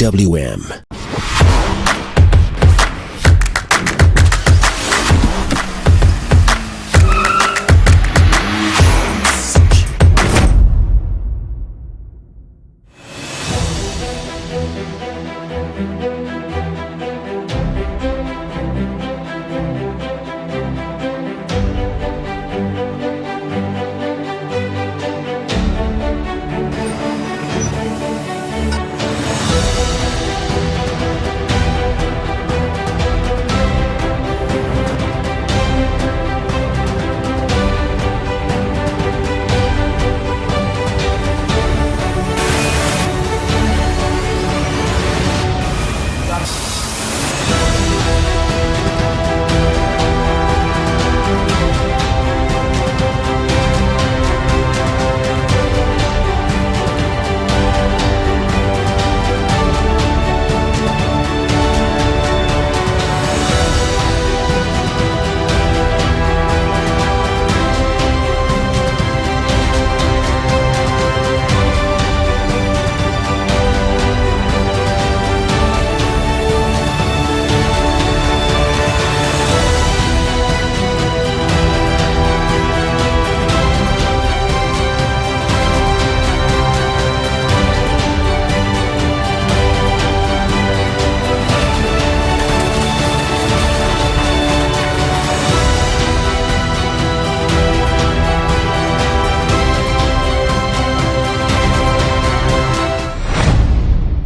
GWM.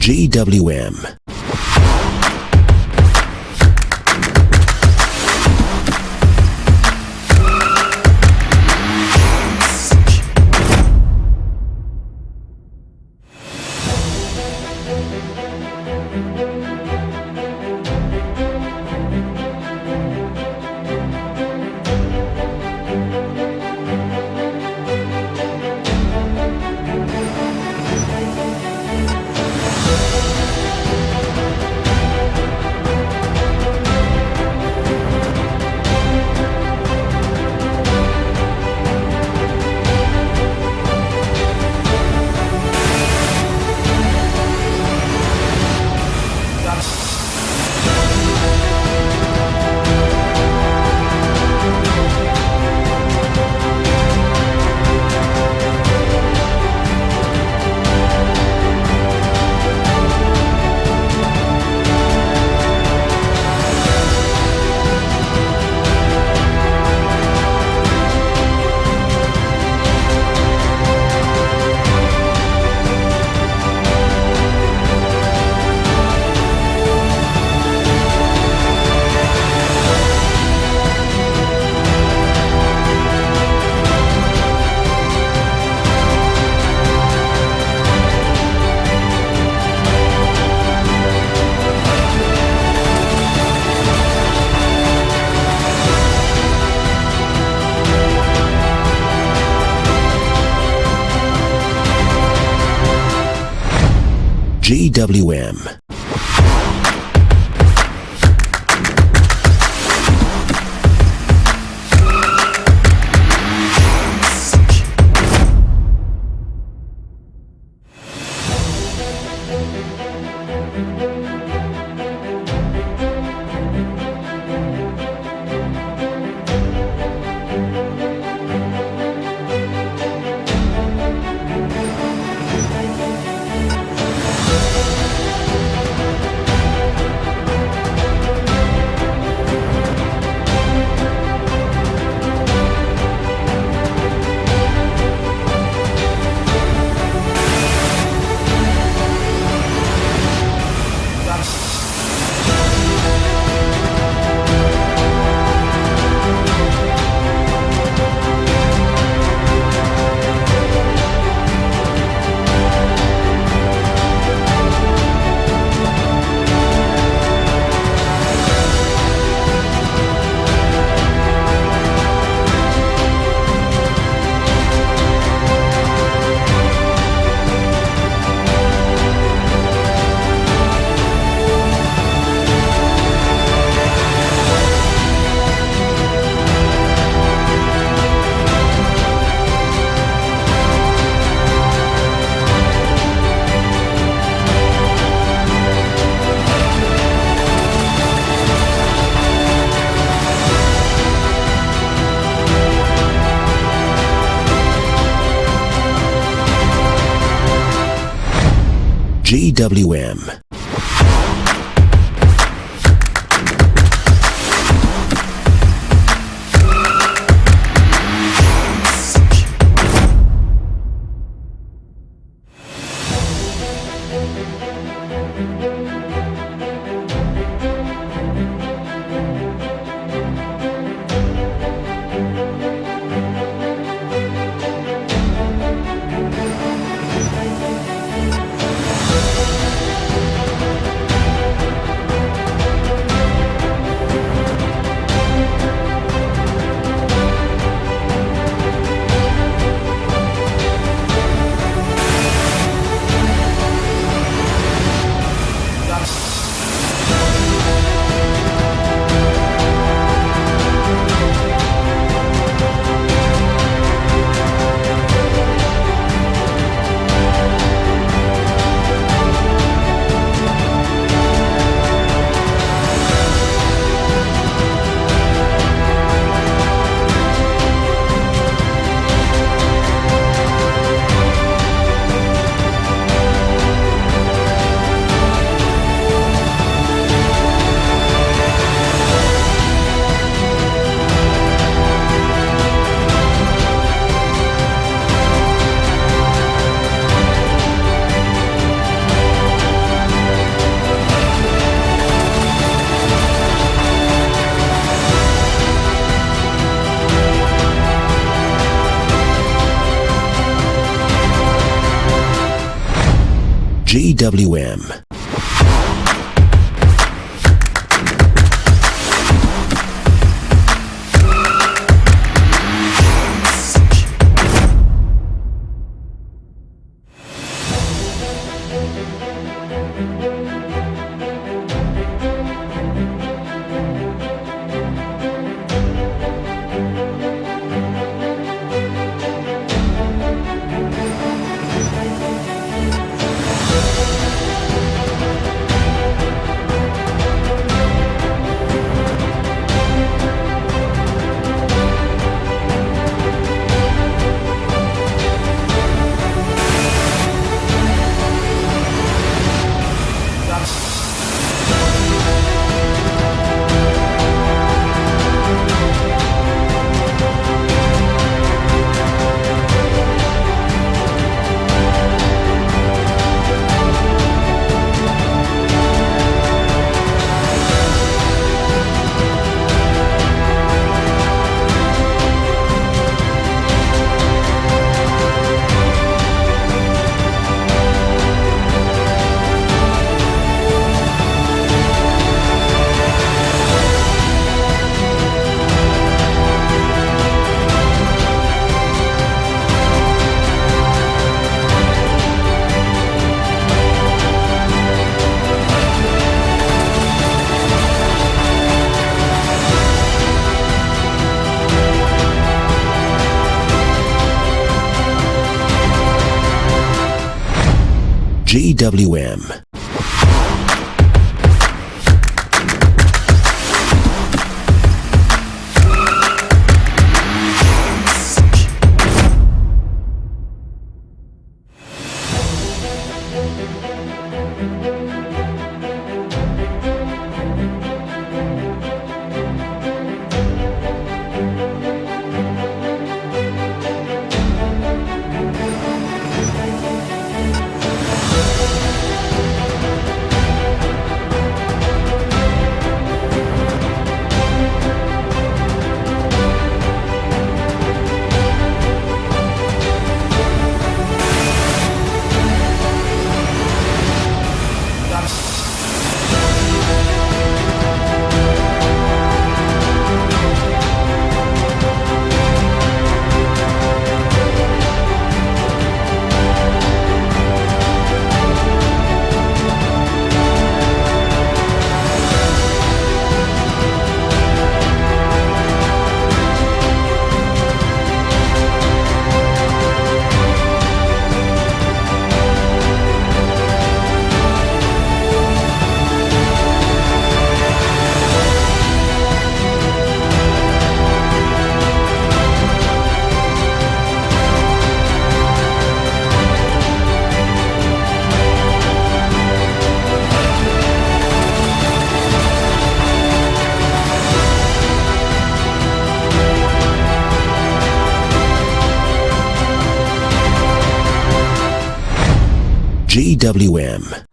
GWM. GWM. GWM. GWM. GWM. GWM.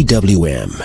GWM.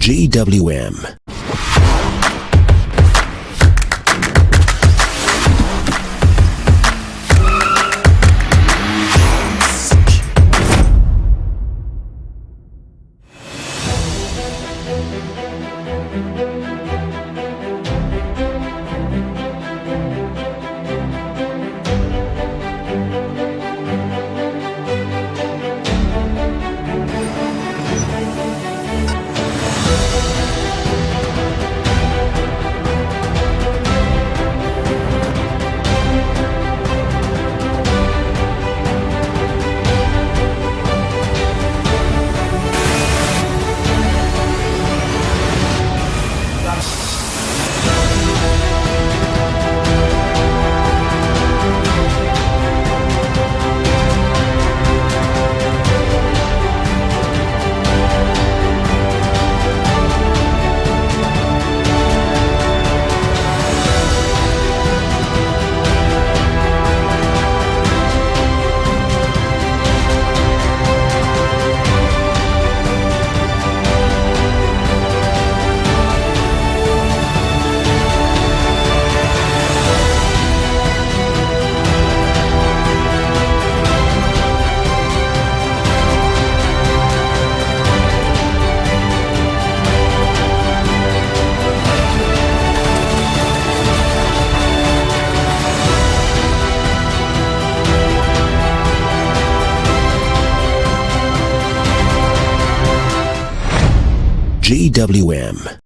GWM. GWM.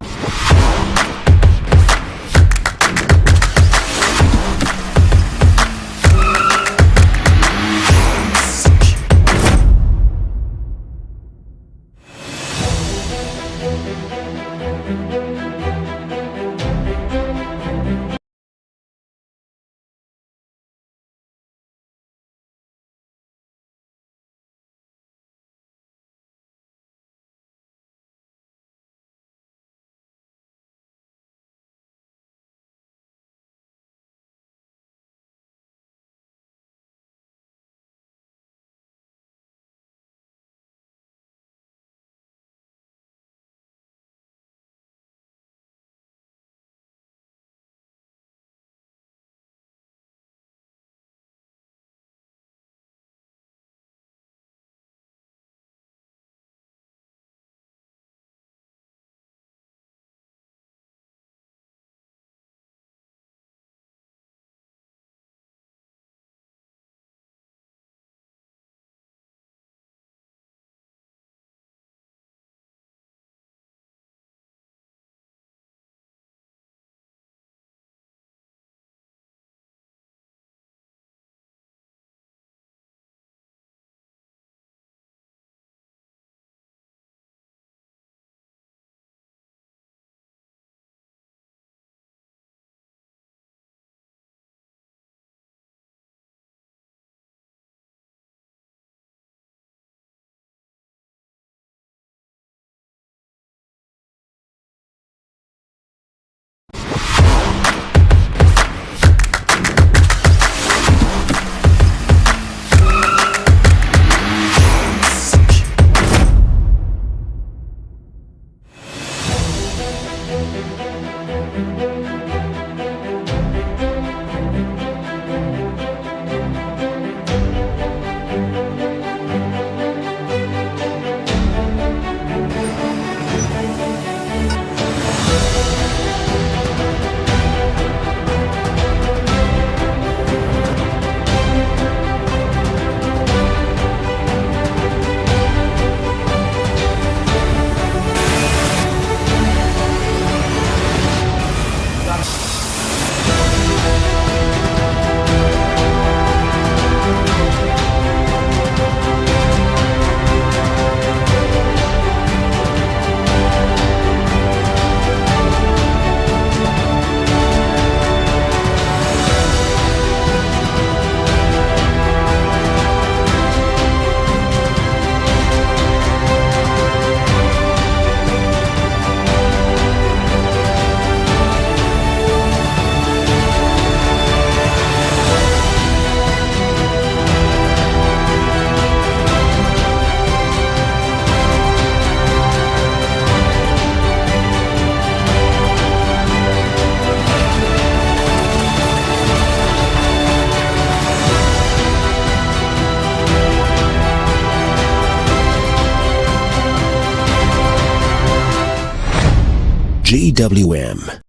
GWM.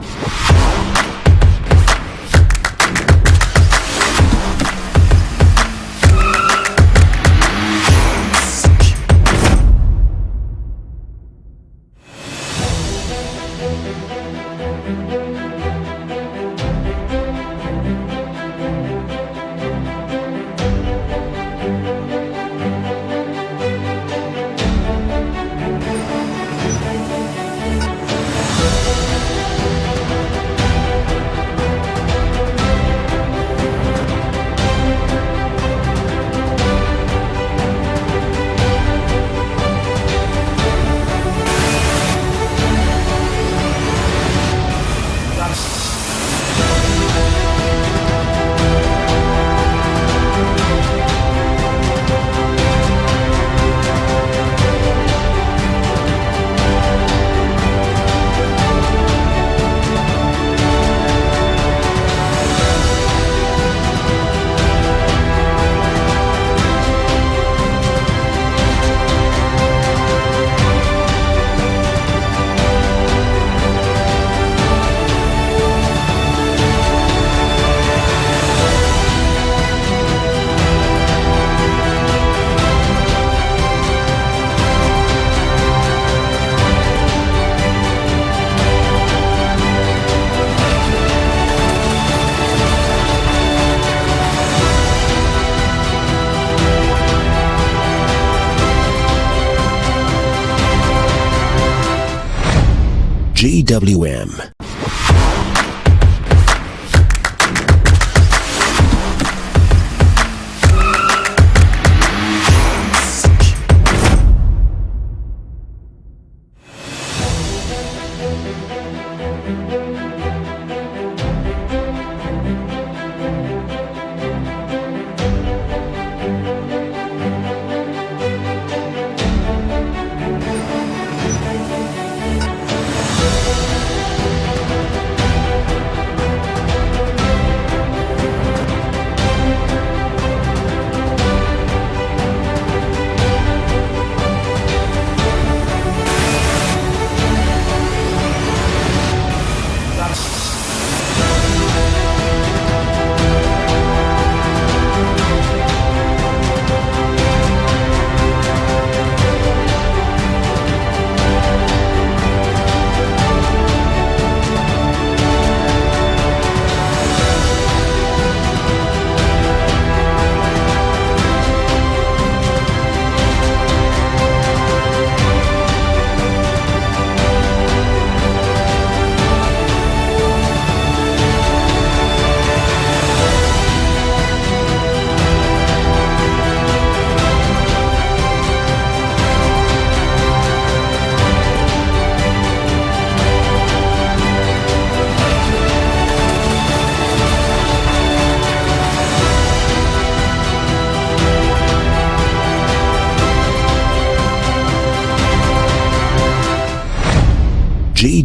GWM.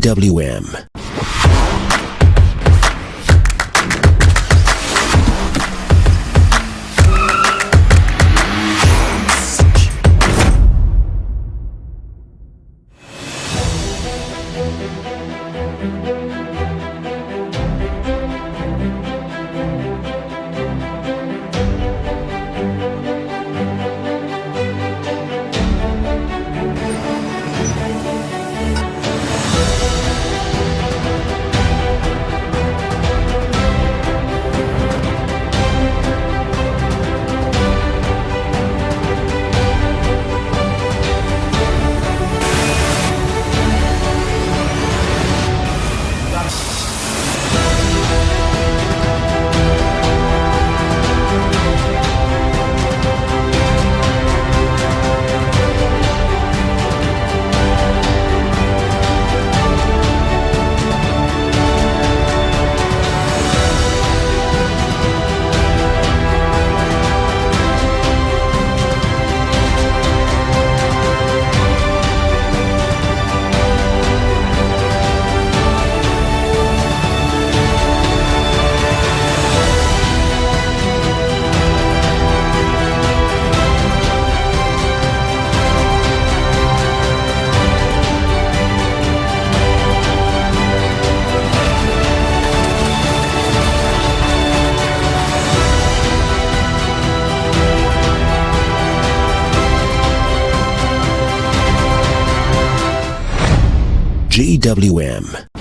GWM. GWM.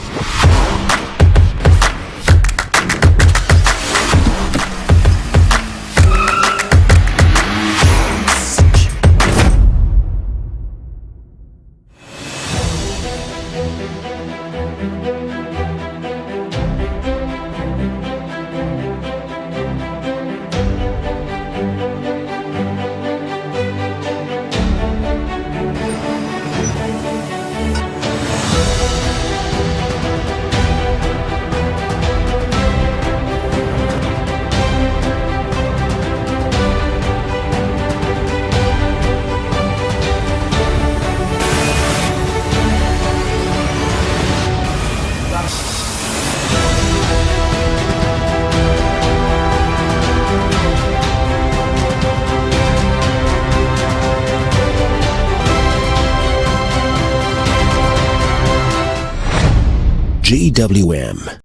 GWM.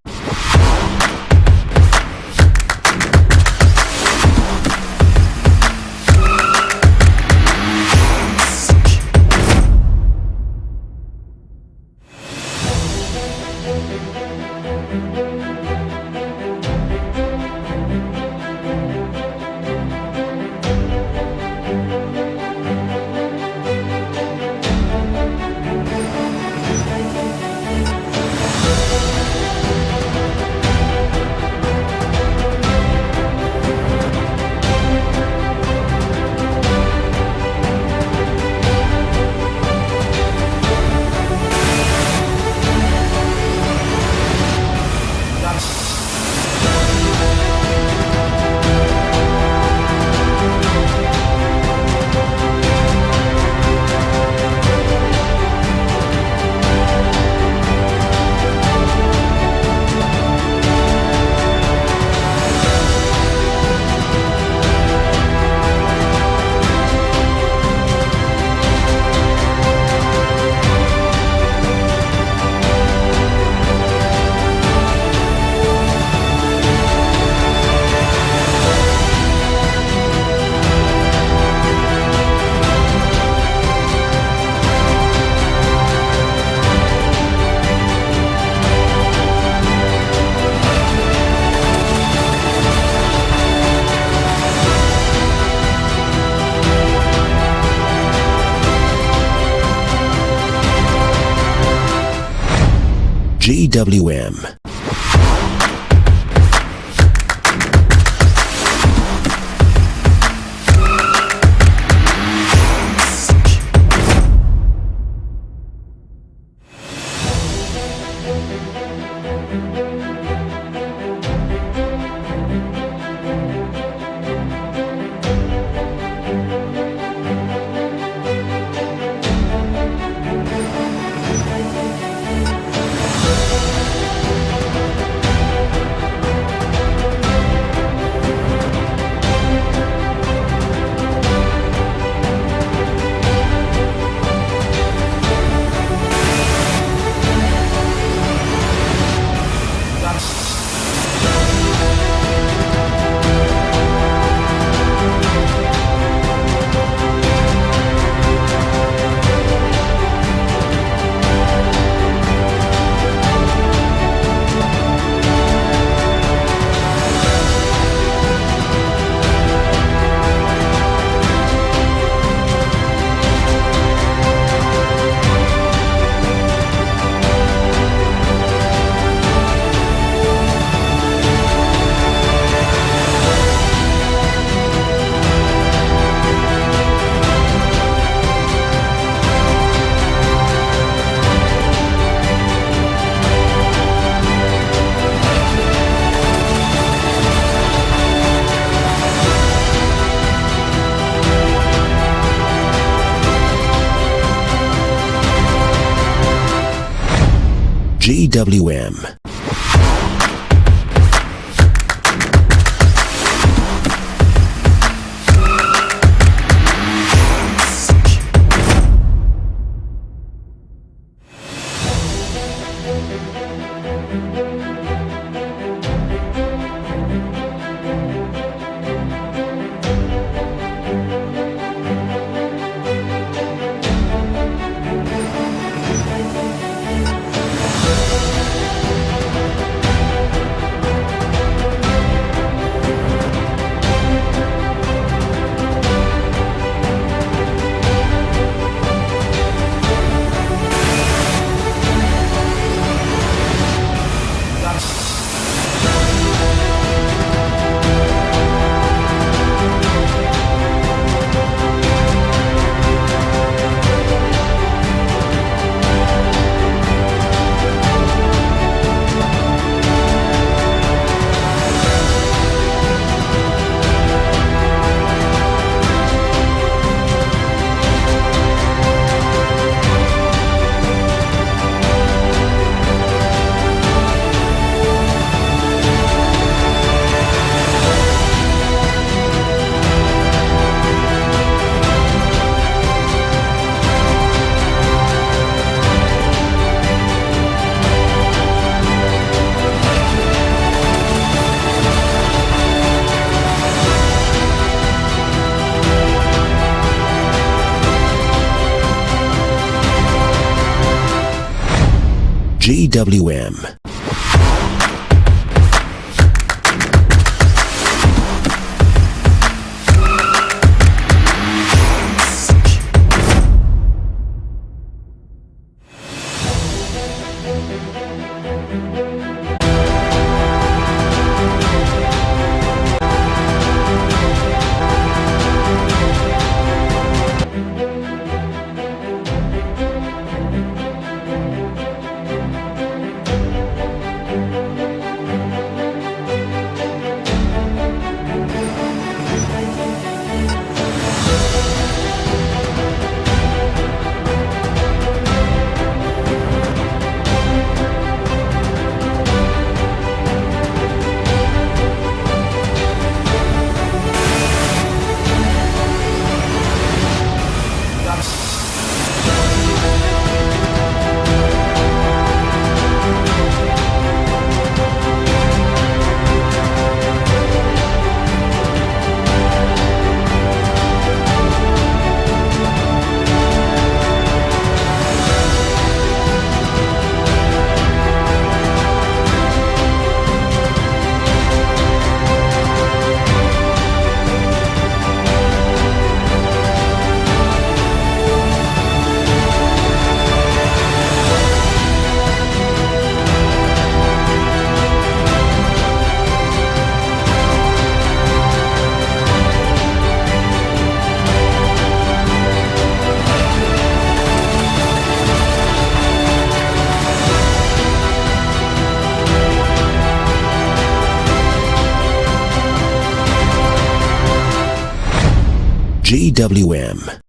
GWM. GWM. GWM. GWM.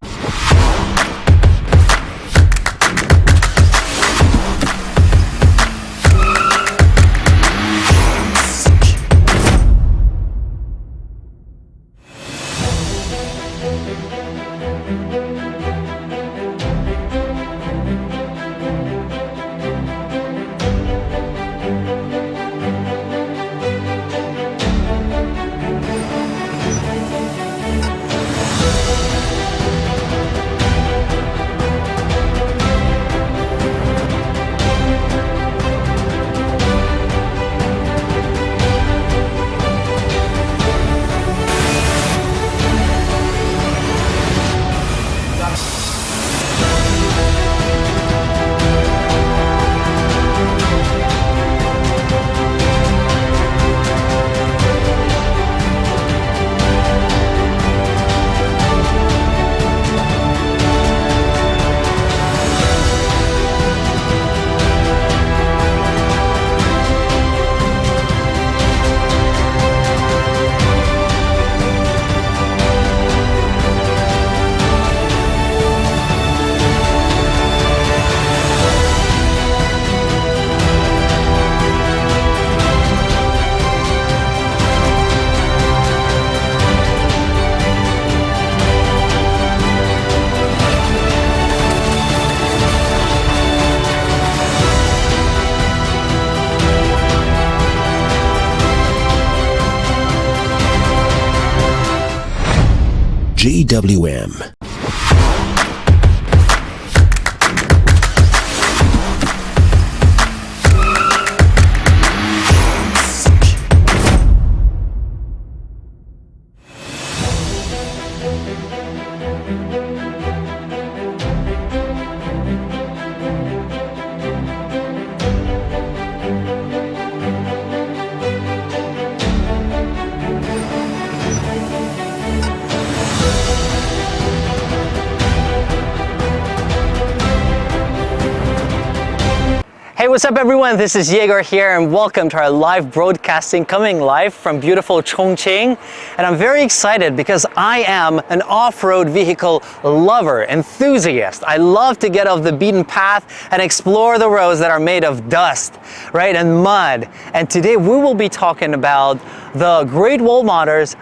GWM. Hey, what's up everyone? This is Jaeger here and welcome to our live broadcasting coming live from beautiful Chongqing. And I'm very excited because I am an off-road vehicle lover, enthusiast. I love to get off the beaten path and explore the roads that are made of dust, right, and mud. And today we will be talking about the Great Wall Motors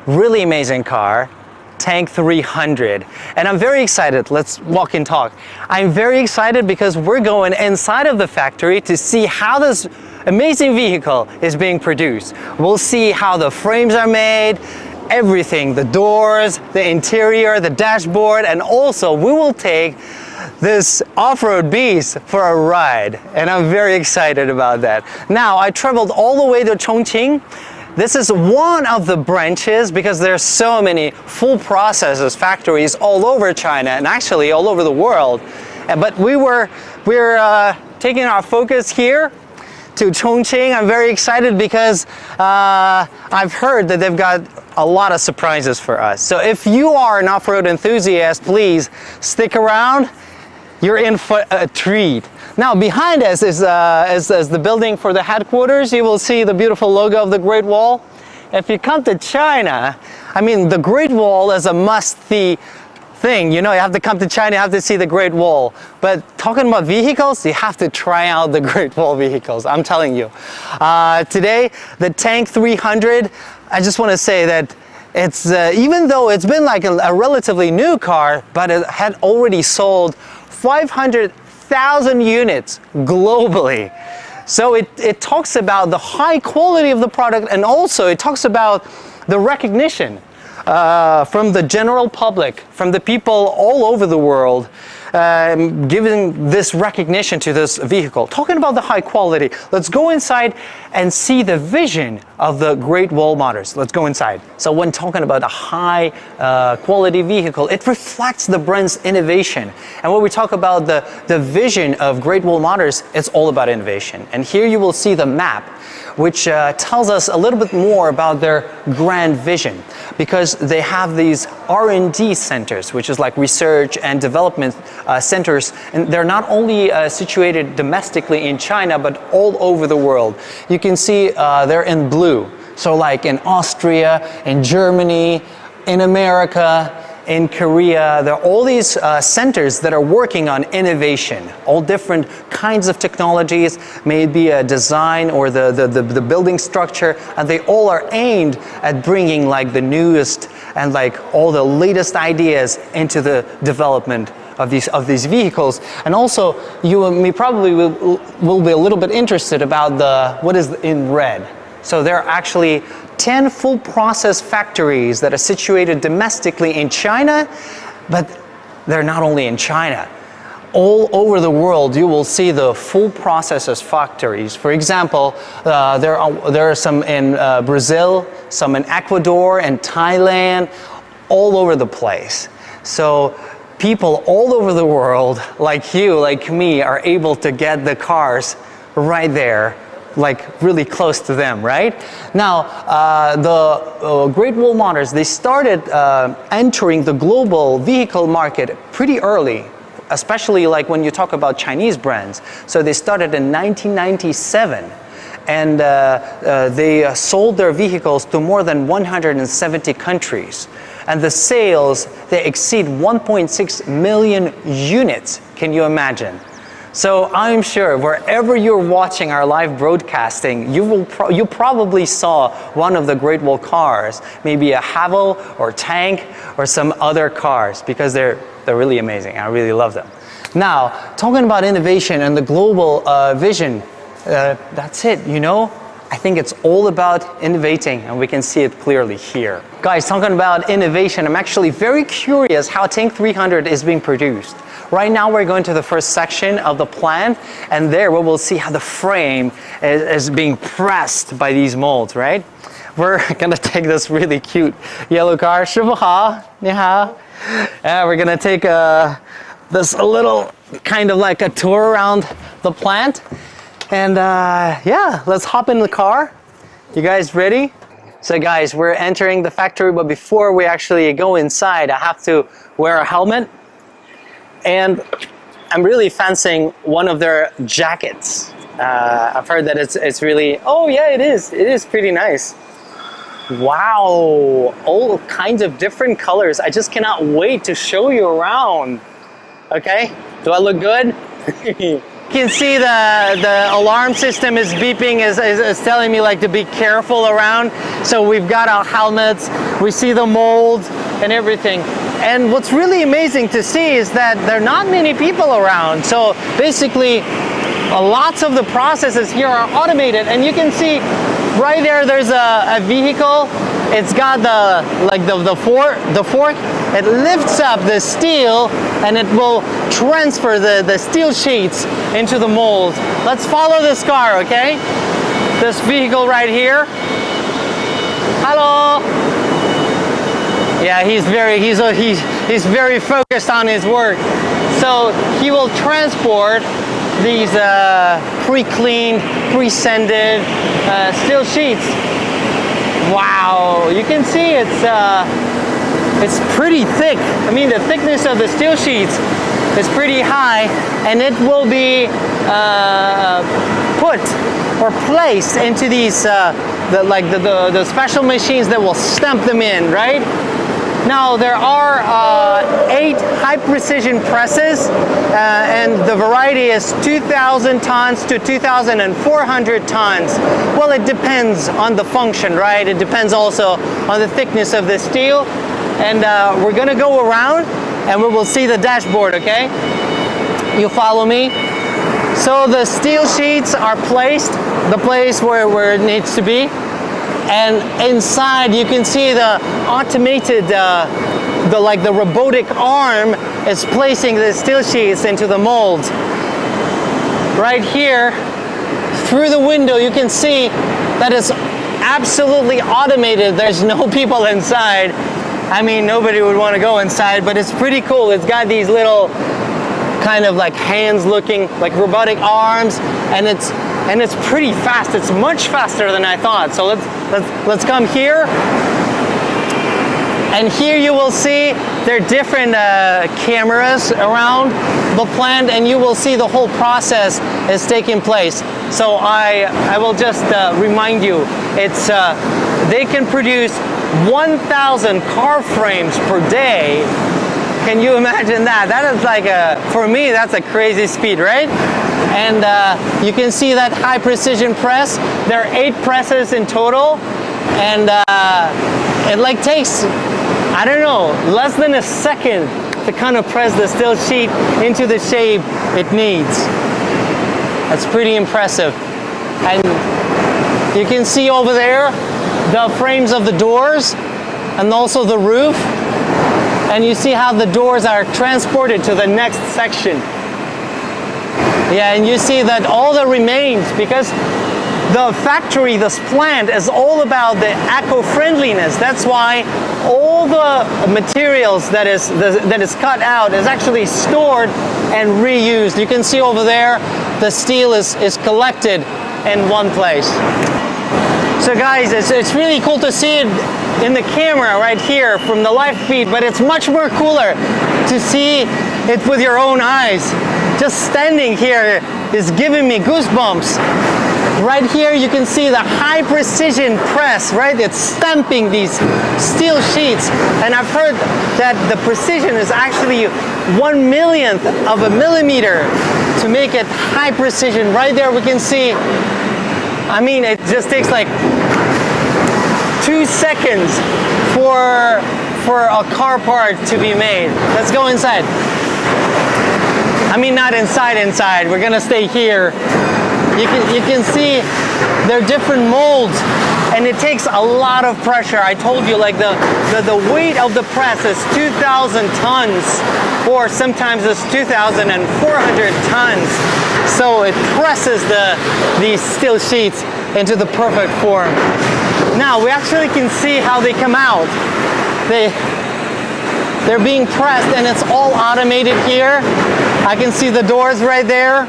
really amazing car, Tank 300. And I'm very excited. Let's walk and talk. I'm very excited because we're going inside of the factory to see how this amazing vehicle is being produced. We'll see how the frames are made, everything, the doors, the interior, the dashboard, and also we will take this off-road beast for a ride. And I'm very excited about that. Now, I traveled all the way to Chongqing. This is one of the branches because there's so many full processes factories all over China and actually all over the world. But we're taking our focus here to Chongqing. I'm very excited because I've heard that they've got a lot of surprises for us. So if you are an off-road enthusiast, please stick around. You're in for a treat. Now behind us is the building for the headquarters. You will see the beautiful logo of the Great Wall. If you come to China, I mean the Great Wall is a must-see thing. You know, you have to come to China, you have to see the Great Wall. But talking about vehicles, you have to try out the Great Wall vehicles, I'm telling you. Today, the Tank 300, I just want to say that it's, even though it's been like a relatively new car, but it had already sold 500,000 units globally. So it talks about the high quality of the product, and also it talks about the recognition from the general public, from the people all over the world, giving this recognition to this vehicle. Talking about the high quality, let's go inside and see the vision of the Great Wall Motors. Let's go inside. So when talking about a high quality vehicle, it reflects the brand's innovation. And when we talk about the vision of Great Wall Motors, it's all about innovation. And here you will see the map, which tells us a little bit more about their grand vision, because they have these R&D centers, which is like research and development centers, and they're not only situated domestically in China, but all over the world. You can see they're in blue, so like in Austria, in Germany, in America, in Korea. There are all these centers that are working on innovation, all different kinds of technologies, maybe a design or the building structure, and they all are aimed at bringing like the newest and like all the latest ideas into the development of these vehicles. And also, you and me probably will be a little bit interested about what is in red. So there are actually 10 full process factories that are situated domestically in China, but they're not only in China. All over the world, you will see the full processes factories. For example, there are some in Brazil, some in Ecuador and Thailand, all over the place. So people all over the world, like you, like me, are able to get the cars right there, like really close to them, right? Now, the Great Wall Motors, they started entering the global vehicle market pretty early, especially like when you talk about Chinese brands. So they started in 1997. And they sold their vehicles to more than 170 countries. And the sales, they exceed 1.6 million units. Can you imagine? So I'm sure wherever you're watching our live broadcasting, you probably saw one of the Great Wall cars, maybe a Haval or tank or some other cars, because they're really amazing. I really love them. Now, talking about innovation and the global vision, that's it, you know? I think it's all about innovating, and we can see it clearly here. Guys, talking about innovation, I'm actually very curious how Tank 300 is being produced. Right now we're going to the first section of the plant, and there we will see how the frame is being pressed by these molds, right? We're gonna take this really cute yellow car. 师傅好，你好. We're gonna take this a little kind of like a tour around the plant. And yeah, let's hop in the car. You guys ready? So guys, we're entering the factory, but before we actually go inside, I have to wear a helmet. And I'm really fancying one of their jackets. I've heard that it's really, oh yeah, it is pretty nice. Wow, all kinds of different colors. I just cannot wait to show you around. Okay, do I look good? You can see the alarm system is beeping, is telling me like to be careful around. So we've got our helmets, we see the molds and everything. And what's really amazing to see is that there are not many people around. So basically, lots of the processes here are automated, and you can see right there's a vehicle. It's got the fork. It lifts up the steel and it will transfer the steel sheets into the mold. Let's follow this car, okay? This vehicle right here. Hello. Yeah, he's very focused on his work. So he will transport these pre-cleaned, pre-sanded steel sheets. Wow, you can see it's pretty thick. I mean, the thickness of the steel sheets is pretty high, and it will be put or placed into these the special machines that will stamp them in, right? Now there are 8 high precision presses, and the variety is 2,000 tons to 2,400 tons. Well, it depends on the function, right? It depends also on the thickness of the steel. And we're gonna go around and we will see the dashboard, okay? You follow me? So the steel sheets are placed, the place where it needs to be. And inside you can see the automated, the robotic arm is placing the steel sheets into the molds. Right here, through the window, you can see that it's absolutely automated. There's no people inside. I mean, nobody would want to go inside, but it's pretty cool. It's got these little kind of like hands looking, like robotic arms, and it's pretty fast. It's much faster than I thought. So let's come here. And here you will see there are different cameras around the plant, and you will see the whole process is taking place. So I will just remind you, it's they can produce 1,000 car frames per day. Can you imagine that? That is like for me, that's a crazy speed, right? And you can see that high precision press. There are 8 presses in total, and it like takes, I don't know, less than a second to kind of press the steel sheet into the shape it needs. That's pretty impressive. And you can see over there the frames of the doors and also the roof. And you see how the doors are transported to the next section. Yeah, and you see that all the remains, because the factory, this plant is all about the eco-friendliness. That's why all the materials that is cut out is actually stored and reused. You can see over there, the steel is collected in one place. So guys, it's really cool to see it in the camera right here from the live feed, but it's much more cooler to see it with your own eyes. Just standing here is giving me goosebumps. Right here you can see the high precision press, right? It's stamping these steel sheets, and I've heard that the precision is actually 1/1,000,000th of a millimeter to make it high precision. Right there we can see, I mean, it just takes like 2 seconds for a car part to be made. Let's go inside. I mean, not inside. We're gonna stay here. You can see there are different molds, and it takes a lot of pressure. I told you, like the weight of the press is 2,000 tons, or sometimes it's 2,400 tons. So it presses these steel sheets into the perfect form. Now we actually can see how they come out. They're being pressed, and it's all automated here. I can see the doors right there.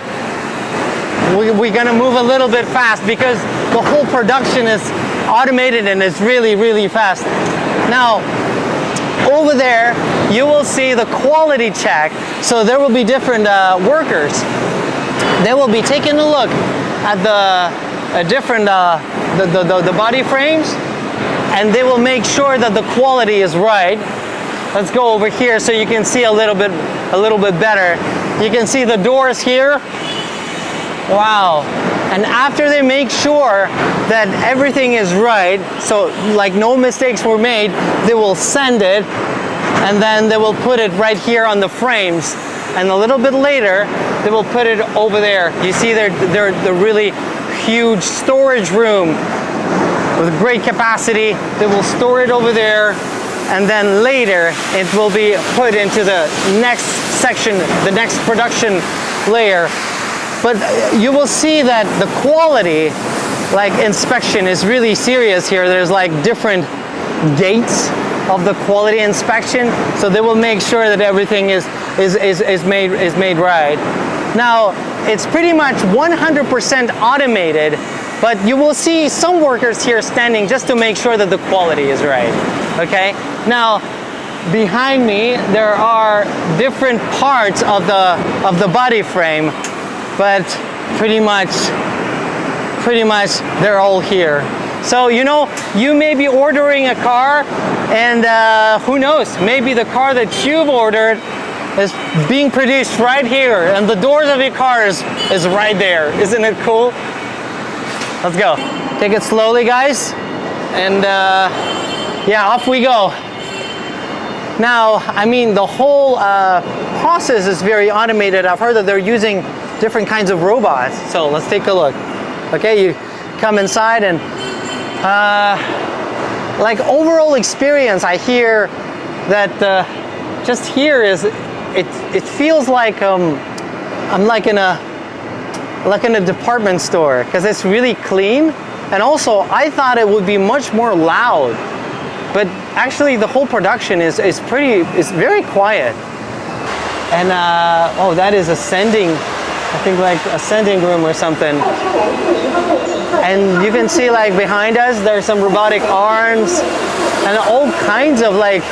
We're gonna move a little bit fast because the whole production is automated and it's really, really fast. Now, over there, you will see the quality check. So there will be different workers. They will be taking a look at the body frames, and they will make sure that the quality is right. Let's go over here so you can see a little bit better. You can see the doors here. Wow. And after they make sure that everything is right, so like no mistakes were made, they will send it, and then they will put it right here on the frames. And a little bit later, they will put it over there. You see they're really huge storage room with great capacity. They will store it over there, and then later it will be put into the next section, the next production layer. But you will see that the quality, like inspection, is really serious here. There's like different gates of the quality inspection, so they will make sure that everything is made right. Now, it's pretty much 100% automated, but you will see some workers here standing just to make sure that the quality is right. Okay. Now, behind me there are different parts of the body frame, but pretty much they're all here. So you may be ordering a car, and who knows, maybe the car that you've ordered is being produced right here, and the doors of your car is right there. Isn't it cool? Let's go. Take it slowly, guys, and yeah, off we go. Now, I mean, the whole process is very automated. I've heard that they're using different kinds of robots. So let's take a look. Okay, you come inside, and like overall experience, I hear that just here is it feels like I'm like in a department store, because it's really clean. And also I thought it would be much more loud, but actually the whole production is very quiet. And oh, that is ascending, I think like ascending room or something. And you can see like behind us there's some robotic arms and all kinds of like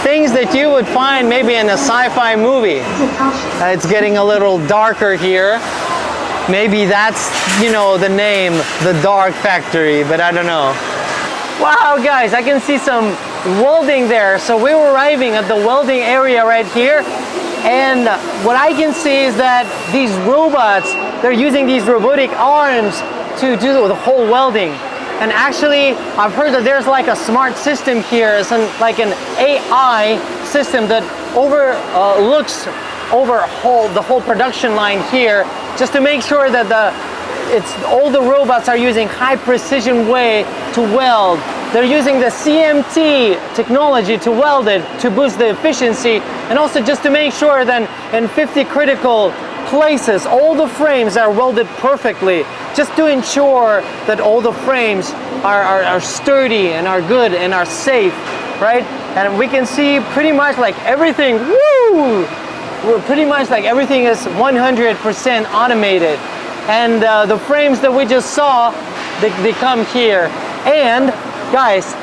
things that you would find maybe in a sci-fi movie. It's getting a little darker here. Maybe that's, the name, the Dark Factory, but I don't know. Wow, guys, I can see some welding there. So we're arriving at the welding area right here. And what I can see is that these robots, they're using these robotic arms to do the whole welding. And actually, I've heard that there's like a smart system here, it's like an AI system that looks over the whole production line here, just to make sure that all the robots are using high precision way to weld. They're using the CMT technology to weld it to boost the efficiency, and also just to make sure that in 50 critical places all the frames are welded perfectly, just to ensure that all the frames are sturdy and are good and are safe, right? And we can see pretty much like everything, pretty much like everything is 100% automated. And the frames that we just saw, they come here. And guys,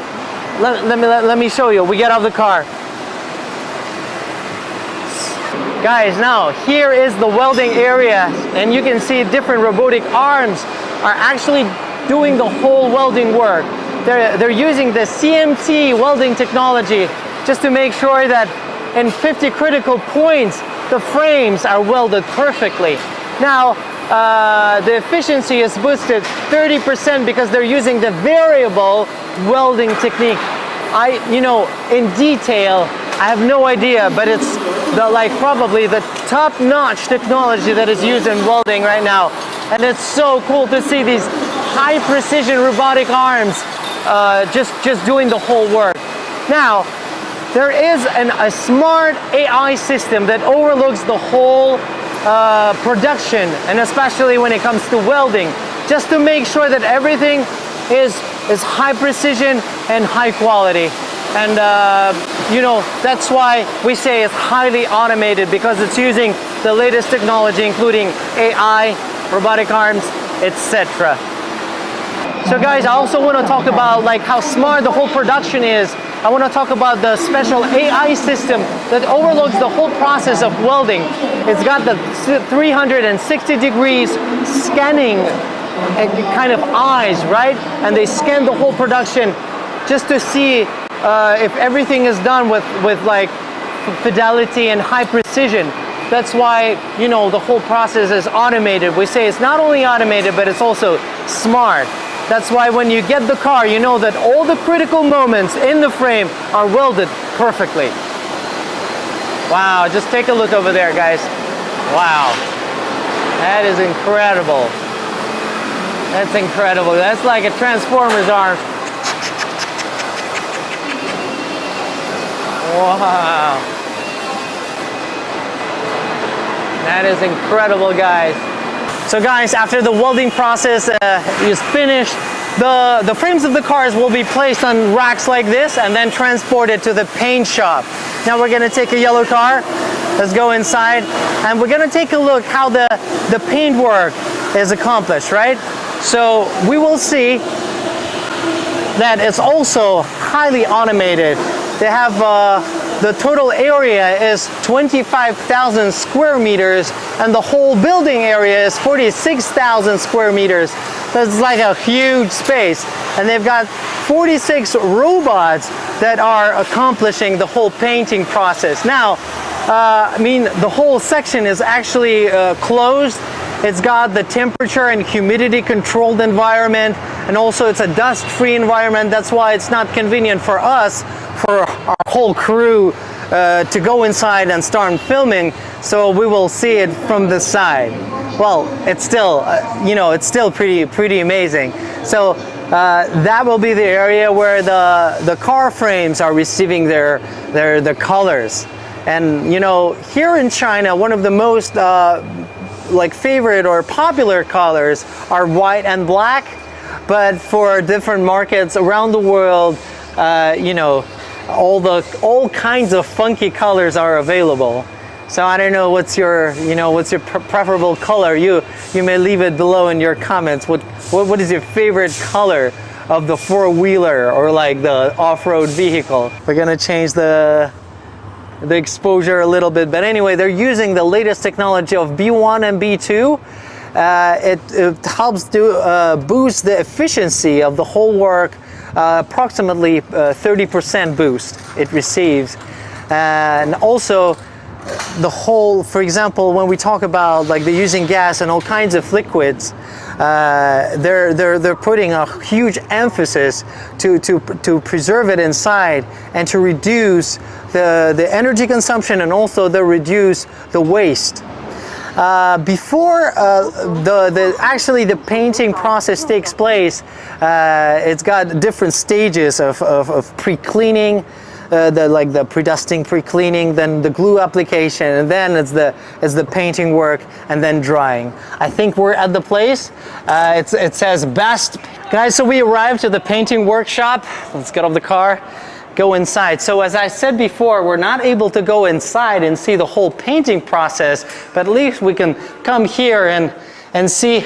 let me show you. We get off the car. Guys, now here is the welding area, and you can see different robotic arms are actually doing the whole welding work. They're using the CMT welding technology just to make sure that in 50 critical points, the frames are welded perfectly. Now, the efficiency is boosted 30% because they're using the variable welding technique. In detail, I have no idea, but it's probably the top-notch technology that is used in welding right now. And it's so cool to see these high-precision robotic arms just doing the whole work. Now, there is a smart AI system that overlooks the whole production, and especially when it comes to welding, just to make sure that everything is high precision and high quality. And that's why we say it's highly automated, because it's using the latest technology, including AI, robotic arms, etc. So guys, I also want to talk about how smart the whole production is. I want to talk about the special AI system that overlooks the whole process of welding. It's got the 360 degrees scanning kind of eyes, right? And they scan the whole production just to see if everything is done with fidelity and high precision. That's why, the whole process is automated. We say it's not only automated, but it's also smart. That's why when you get the car, you know that all the critical moments in the frame are welded perfectly. Wow, just take a look over there, guys. Wow, that is incredible. That's incredible. That's like a Transformer's arm. Wow. That is incredible, guys. So guys, after the welding process is finished, the frames of the cars will be placed on racks like this and then transported to the paint shop. Now we're gonna take a yellow car. Let's go inside, and we're gonna take a look how the paint work is accomplished, right? So we will see that it's also highly automated. They have the total area is 25,000 square meters, and the whole building area is 46,000 square meters. That's like a huge space. And they've got 46 robots that are accomplishing the whole painting process. Now, the whole section is actually closed. It's got the temperature and humidity controlled environment, and also it's a dust-free environment. That's why it's not convenient for us, for our whole crew, to go inside and start filming. So we will see it from the side. Well, it's still, it's still pretty amazing. So that will be the area where the car frames are receiving their colors. And here in China, one of the most favorite or popular colors are white and black, but for different markets around the world, all kinds of funky colors are available. So I don't know what's your preferable color. You may leave it below in your comments. What is your favorite color of the four-wheeler or the off-road vehicle? We're gonna change the exposure a little bit, but anyway, they're using the latest technology of B1 and B2. It helps to boost the efficiency of the whole work approximately 30% boost it receives. And also the whole, for example, when we talk about like they're using gas and all kinds of liquids, they're putting a huge emphasis to preserve it inside and to reduce the energy consumption, and also to reduce the waste. Before actually the painting process takes place, it's got different stages of pre-cleaning, the pre-dusting, pre-cleaning, then the glue application, and then it's the painting work, and then drying. I think we're at the place. It says best. Guys, so we arrived at the painting workshop. Let's get off the car, go inside. So as I said before, we're not able to go inside and see the whole painting process, but at least we can come here and see.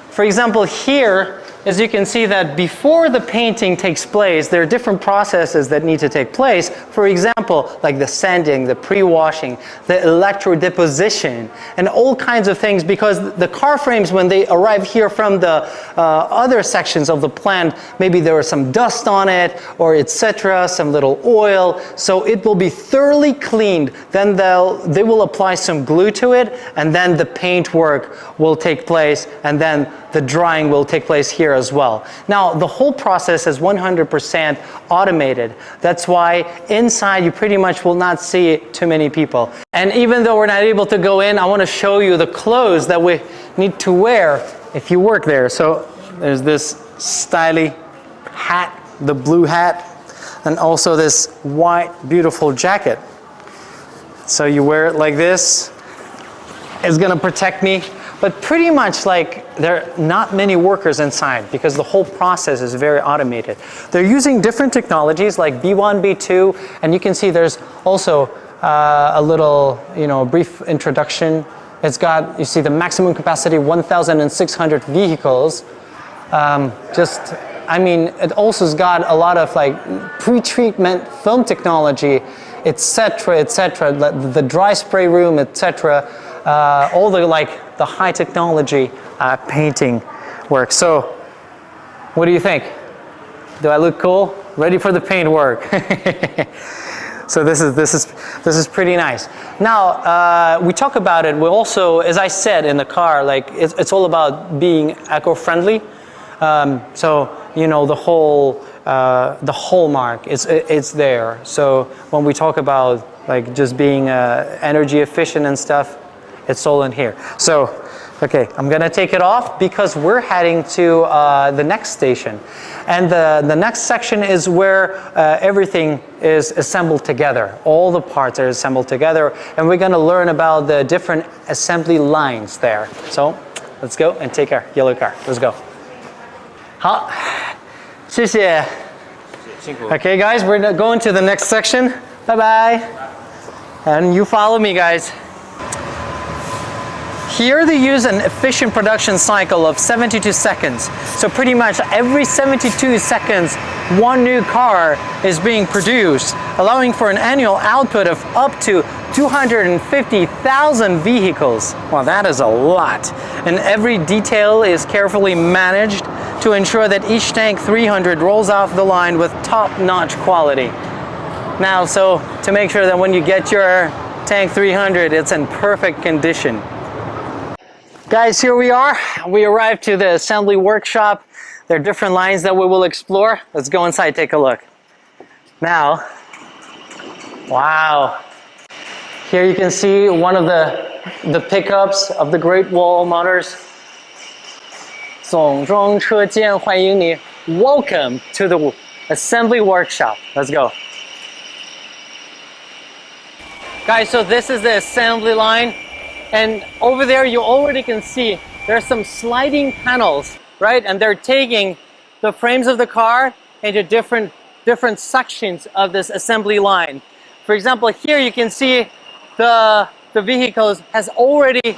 For example, here, as you can see, that before the painting takes place, there are different processes that need to take place. For example, like the sanding, the pre-washing, the electrodeposition, and all kinds of things, because the car frames, when they arrive here from the other sections of the plant, maybe there was some dust on it, or etc., some little oil, so it will be thoroughly cleaned. Then they will apply some glue to it, and then the paint work will take place, and then the drying will take place here as well. Now, the whole process is 100% automated. That's why inside you pretty much will not see too many people. And even though we're not able to go in, I want to show you the clothes that we need to wear if you work there. So there's this stylish hat, the blue hat, and also this white beautiful jacket. So you wear it like this. It's gonna protect me. But pretty much like there are not many workers inside because the whole process is very automated. They're using different technologies like B1, B2, and you can see there's also a little, brief introduction. It's got, you see, the maximum capacity 1,600 vehicles. It also has got a lot of like pre-treatment film technology, etc., etc., the dry spray room, etc., all the high technology painting work. So, what do you think? Do I look cool? Ready for the paint work? So this is pretty nice. Now we talk about it. We also, as I said in the car, like it's all about being eco-friendly. So the hallmark it's there. So when we talk about like just being energy efficient and stuff, it's all in here. So, okay, I'm gonna take it off because we're heading to the next station. And the next section is where everything is assembled together. All the parts are assembled together, and we're gonna learn about the different assembly lines there. So, let's go and take our yellow car. Let's go. 好，谢谢。Okay, guys, we're going to the next section. Bye-bye. And you follow me, guys. Here they use an efficient production cycle of 72 seconds. So pretty much every 72 seconds, one new car is being produced, allowing for an annual output of up to 250,000 vehicles. Well, that is a lot. And every detail is carefully managed to ensure that each Tank 300 rolls off the line with top-notch quality. Now, so to make sure that when you get your Tank 300, it's in perfect condition. Guys, here we are. We arrived to the assembly workshop. There are different lines that we will explore. Let's go inside, take a look. Now, wow. Here you can see one of the pickups of the Great Wall Motors. 总装车间欢迎你. Welcome to the assembly workshop. Let's go. Guys, so this is the assembly line. And over there you already can see there's some sliding panels, right? And they're taking the frames of the car into different sections of this assembly line. For example, here you can see the vehicles has already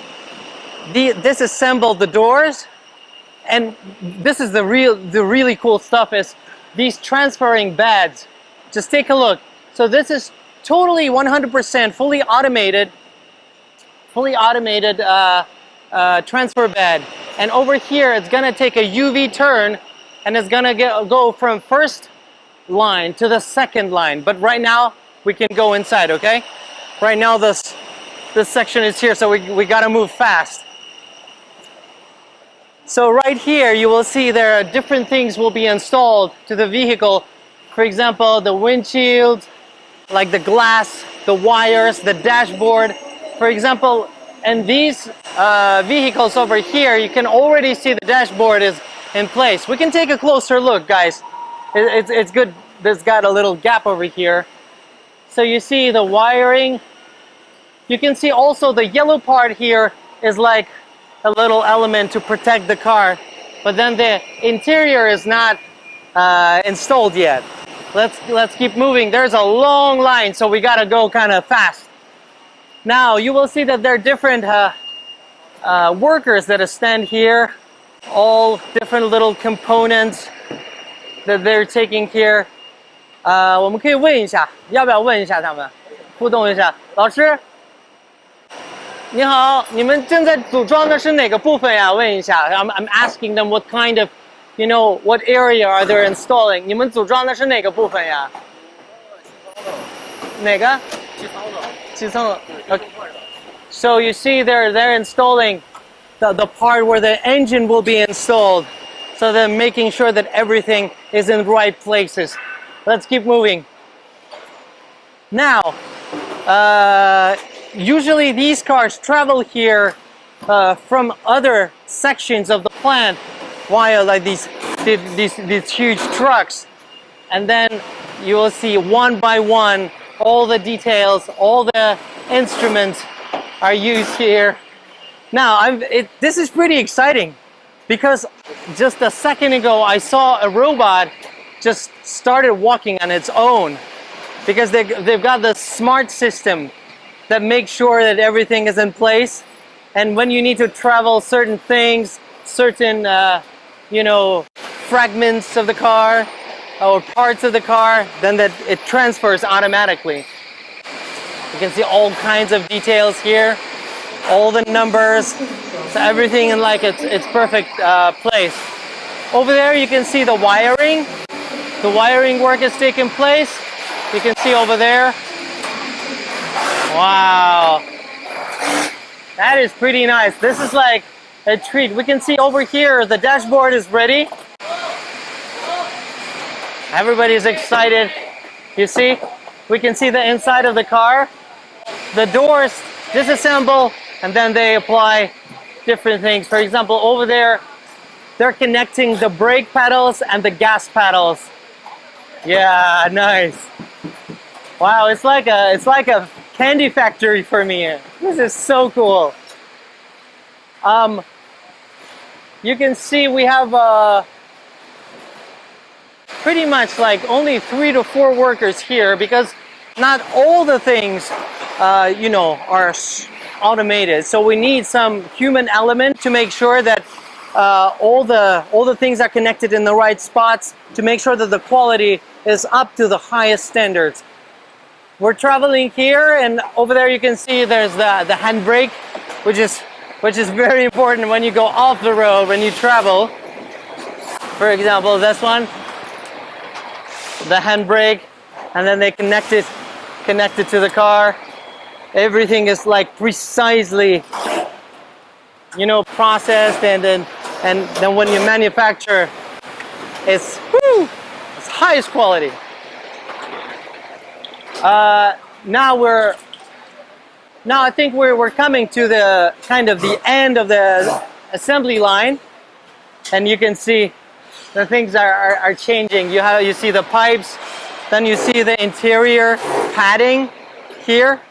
disassembled the doors. And this is the really cool stuff is these transferring beds. Just take a look. So this is totally 100% fully automated transfer bed. And over here, it's gonna take a UV turn, and it's gonna go from first line to the second line. But right now we can go inside, okay? Right now this section is here, so we gotta move fast. So right here you will see there are different things will be installed to the vehicle. For example, the windshield, like the glass, the wires, the dashboard. For example, in these vehicles over here, you can already see the dashboard is in place. We can take a closer look, guys. It's good. There's got a little gap over here. So you see the wiring. You can see also the yellow part here is like a little element to protect the car. But then the interior is not installed yet. Let's keep moving. There's a long line, so we gotta go kind of fast. Now you will see that there are different workers that stand here, all different little components that they're taking here. 我们可以问一下，要不要问一下他们，互动一下？老师，你好，你们正在组装的是哪个部分呀？问一下。I'm asking them what kind of, you know, what area are they installing? 你们组装的是哪个部分呀？哪个？基层楼。Okay. So you see they're installing the part where the engine will be installed. So they're making sure that everything is in the right places. Let's keep moving. Now, usually these cars travel here from other sections of the plant via like these huge trucks, and then you will see one by one all the details, all the instruments are used here. Now, this is pretty exciting because just a second ago I saw a robot just started walking on its own because they've got the smart system that makes sure that everything is in place. And when you need to travel certain things, certain you know, fragments of the car or parts of the car, then that it transfers automatically. You can see all kinds of details here, all the numbers, so everything in like its perfect place. Over there you can see the wiring. The wiring work is taking place. You can see over there. Wow, that is pretty nice. This is like a treat. We can see over here the dashboard is ready. Everybody's excited. You see, we can see the inside of the car. The doors disassemble and then they apply different things. For example, over there, they're connecting the brake pedals and the gas pedals. Yeah, nice. Wow, it's like a candy factory for me. This is so cool. You can see we have pretty much like only 3 to 4 workers here because not all the things you know, are automated. So we need some human element to make sure that all the things are connected in the right spots to make sure that the quality is up to the highest standards. We're traveling here, and over there you can see there's the handbrake, which is very important when you go off the road, when you travel. For example, this one, the handbrake, and then they connect it to the car. Everything is like precisely, you know, processed, and then when you manufacture, it's highest quality. Now I think we're coming to the kind of the end of the assembly line, and you can see the things are changing. You see the pipes, then you see the interior padding here,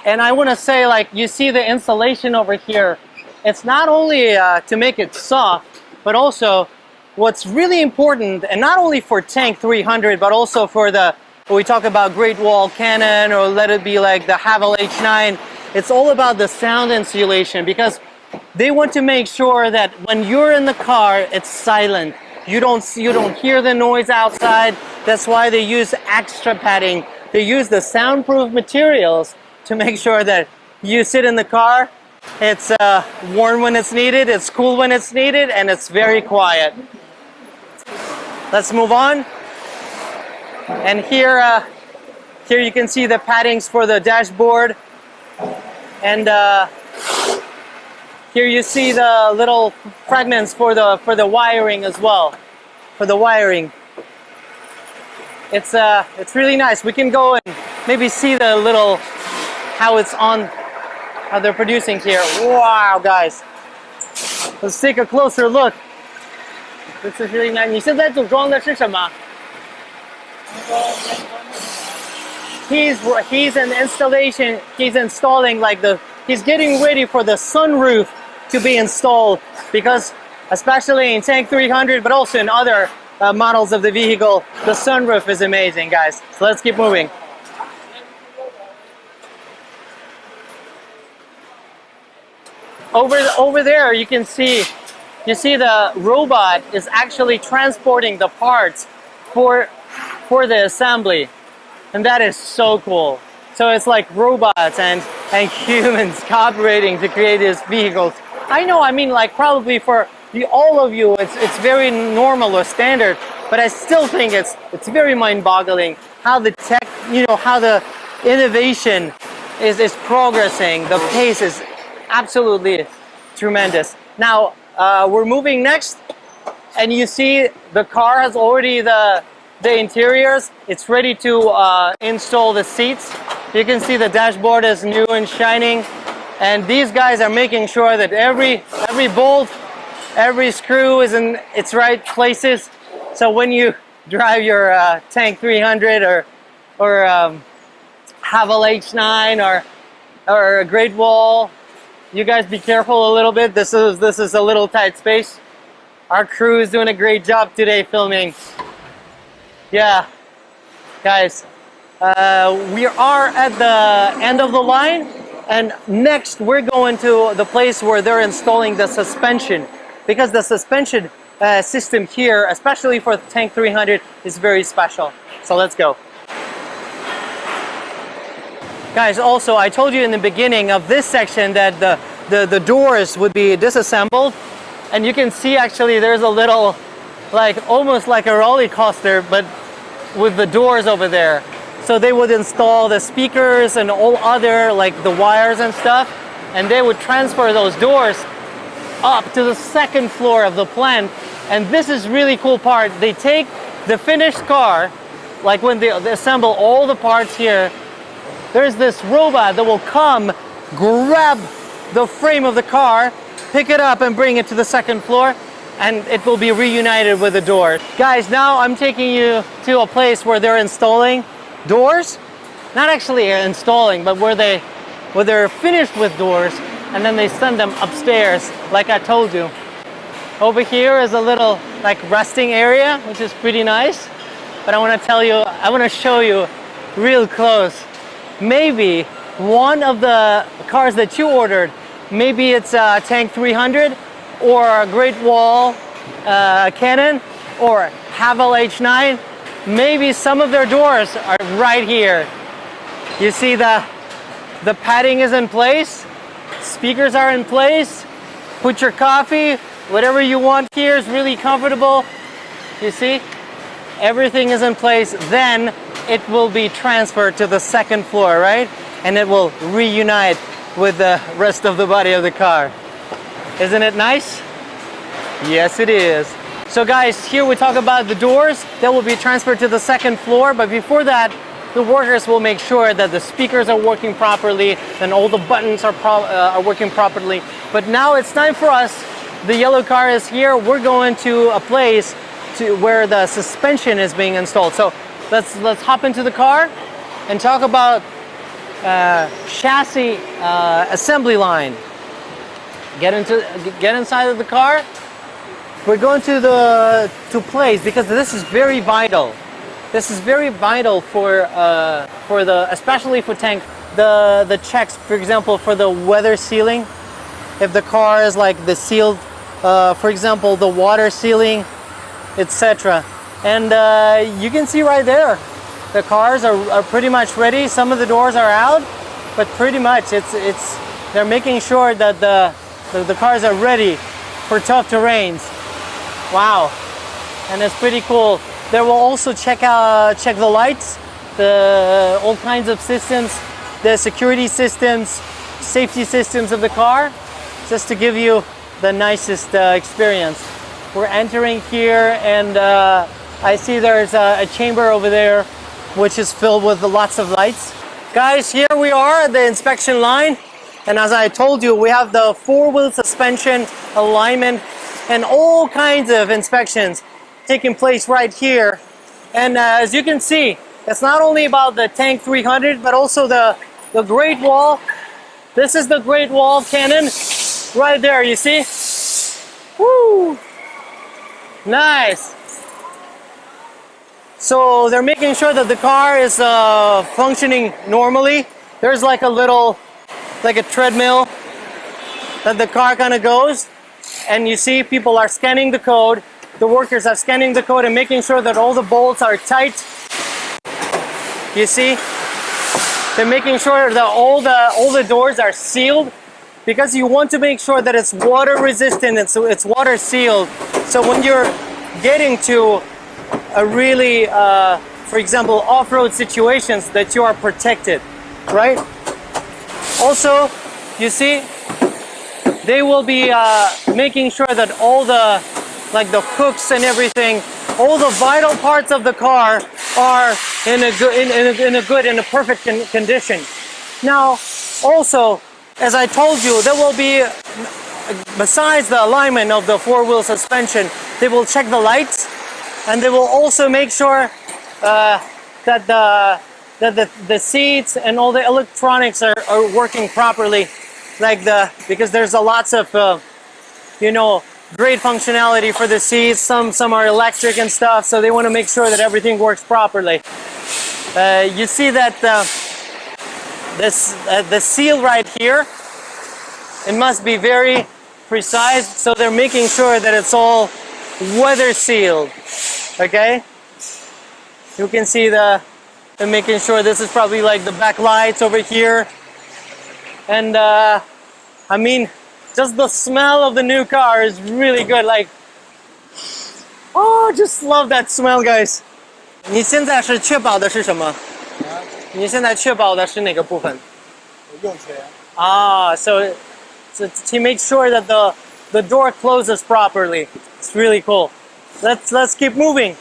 and I want to say, like, you see the insulation over here. It's not only to make it soft, but also what's really important, and not only for Tank 300, but also for when we talk about Great Wall Cannon, or let it be like the Haval H9, it's all about the sound insulation, because they want to make sure that when you're in the car, it's silent. You don't hear the noise outside. That's why they use extra padding. They use the soundproof materials to make sure that you sit in the car, it's warm when it's needed, it's cool when it's needed, and it's very quiet. Let's move on. And here you can see the paddings for the dashboard. And here you see the little fragments for the wiring as well. For the wiring. It's really nice. We can go and maybe see the little, how it's on, how they're producing here. Wow, guys. Let's take a closer look. This is really nice. 你现在组装的是什么？ He's an installation. He's installing like he's getting ready for the sunroof to be installed, because especially in Tank 300, but also in other models of the vehicle, the sunroof is amazing, guys. So let's keep moving. Over there, you see the robot is actually transporting the parts for the assembly, and that is so cool. So it's like robots and humans cooperating to create these vehicles. I know, I mean, like probably for all of you, it's very normal or standard, but I still think it's very mind-boggling how the tech, how the innovation is progressing. The pace is absolutely tremendous. Now we're moving next, and you see the car has already the interiors. It's ready to install the seats. You can see the dashboard is new and shining, and these guys are making sure that every bolt, every screw is in its right places. So when you drive your Tank 300 or Haval H9 or a Great Wall, you guys be careful a little bit. This is a little tight space. Our crew is doing a great job today filming. Yeah, guys, we are at the end of the line, and next we're going to the place where they're installing the suspension, because the suspension system here, especially for the Tank 300, is very special. So let's go. Guys, also I told you in the beginning of this section that the doors would be disassembled, and you can see actually there's a little, like almost like a roller coaster, but with the doors over there. So they would install the speakers and all other, like the wires and stuff, and they would transfer those doors up to the second floor of the plant. And this is really cool part. They take the finished car, like when they assemble all the parts here, there's this robot that will come, grab the frame of the car, pick it up and bring it to the second floor, and it will be reunited with the door. Guys, now I'm taking you to a place where they're installing doors. Not actually installing, but where they're finished with doors, and then they send them upstairs, like I told you. Over here is a little like resting area, which is pretty nice. But I want to show you real close. Maybe one of the cars that you ordered, maybe it's a Tank 300 or a Great Wall Cannon or Haval H9. Maybe some of their doors are right here. You see the padding is in place, speakers are in place. Put your coffee, whatever you want here is really comfortable. You see, everything is in place. Then it will be transferred to the second floor, right? And it will reunite with the rest of the body of the car. Isn't it nice? Yes, it is. So guys, here we talk about the doors that will be transferred to the second floor, but before that, the workers will make sure that the speakers are working properly and all the buttons are working properly. But now it's time for us. The yellow car is here. We're going to a place where the suspension is being installed. So let's hop into the car and talk about chassis assembly line. Get inside of the car. We're going to place, because this is very vital. This is very vital for especially for tank. The checks, for example, for the weather sealing. If the car is like the sealed, for example, the water sealing, etc. And you can see right there, the cars are pretty much ready. Some of the doors are out, but pretty much they're making sure that the cars are ready for tough terrains. Wow, and it's pretty cool. They will also check the lights, all kinds of systems, the security systems, safety systems of the car, just to give you the nicest experience. We're entering here, and I see there's a chamber over there which is filled with lots of lights. Guys, here we are at the inspection line, and as I told you, we have the four-wheel suspension, alignment, and all kinds of inspections taking place right here. And as you can see, it's not only about the Tank 300, but also the Great Wall. This is the Great Wall cannon right there, you see? Woo! Nice! So they're making sure that the car is functioning normally. There's like a treadmill that the car kind of goes. And you see people are scanning the code. The workers are scanning the code and making sure that all the bolts are tight. You see? They're making sure that all the doors are sealed, because you want to make sure that it's water resistant and so it's water sealed. So when you're getting to a really, for example, off-road situations, that you are protected, right? Also, you see, they will be making sure that all the hooks and everything, all the vital parts of the car are in a perfect condition. Now, also, as I told you, there will be, besides the alignment of the four-wheel suspension, they will check the lights, and they will also make sure that the seats and all the electronics are working properly, because there's lots of great functionality for the seats. Some are electric and stuff, so they want to make sure that everything works properly. You see that the seal right here, it must be very precise, so they're making sure that it's all weather sealed. Okay, you can see they're making sure this is probably like the back lights over here. And I mean, just the smell of the new car is really good. Like, oh, just love that smell, guys. 你现在是确保的是什么？你现在确保的是哪个部分？用钱。So to make sure that the door closes properly. It's really cool. Let's keep moving.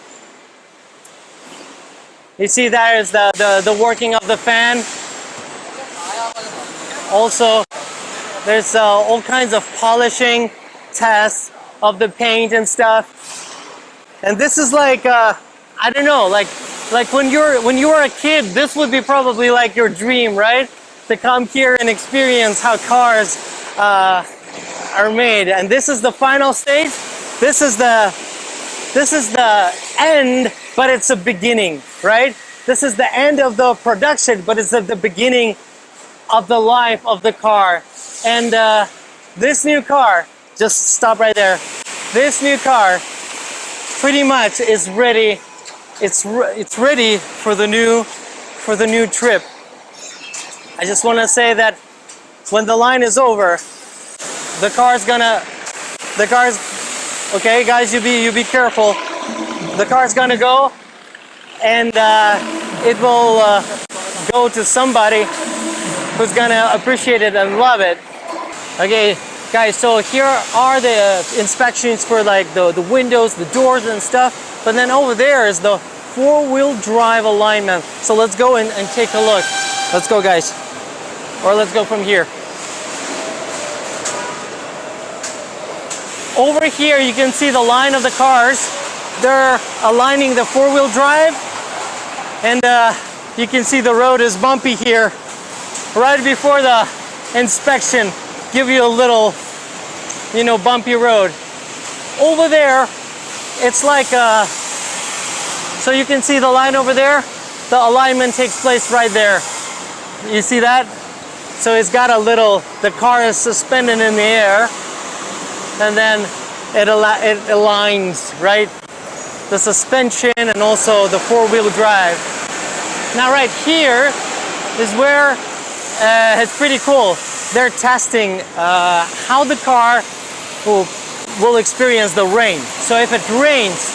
You see, that is the working of the fan. Also, there's all kinds of polishing tests of the paint and stuff. And this is like I don't know, like when you were a kid, this would be probably like your dream, right? To come here and experience how cars are made. And this is the final stage. This is the end, but it's a beginning, right? This is the end of the production, but it's at the beginning of the life of the car. And this new car, just stop right there. This new car pretty much is ready. It's ready for the new trip. I just want to say that when the line is over, the car's okay, guys, you be careful. The car's gonna go, and it will go to somebody who's gonna appreciate it and love it. Okay, guys, so here are the inspections for like the windows, the doors and stuff. But then over there is the four-wheel drive alignment. So let's go and take a look. Let's go, guys. Or let's go from here. Over here, you can see the line of the cars. They're aligning the four-wheel drive. And you can see the road is bumpy here. Right before the inspection, give you a little, bumpy road. Over there, it's like so you can see the line over there. The alignment takes place right there. You see that? So it's got the car is suspended in the air, and then it aligns, right? The suspension and also the four-wheel drive. Now right here is where it's pretty cool. They're testing how the car will experience the rain. So if it rains,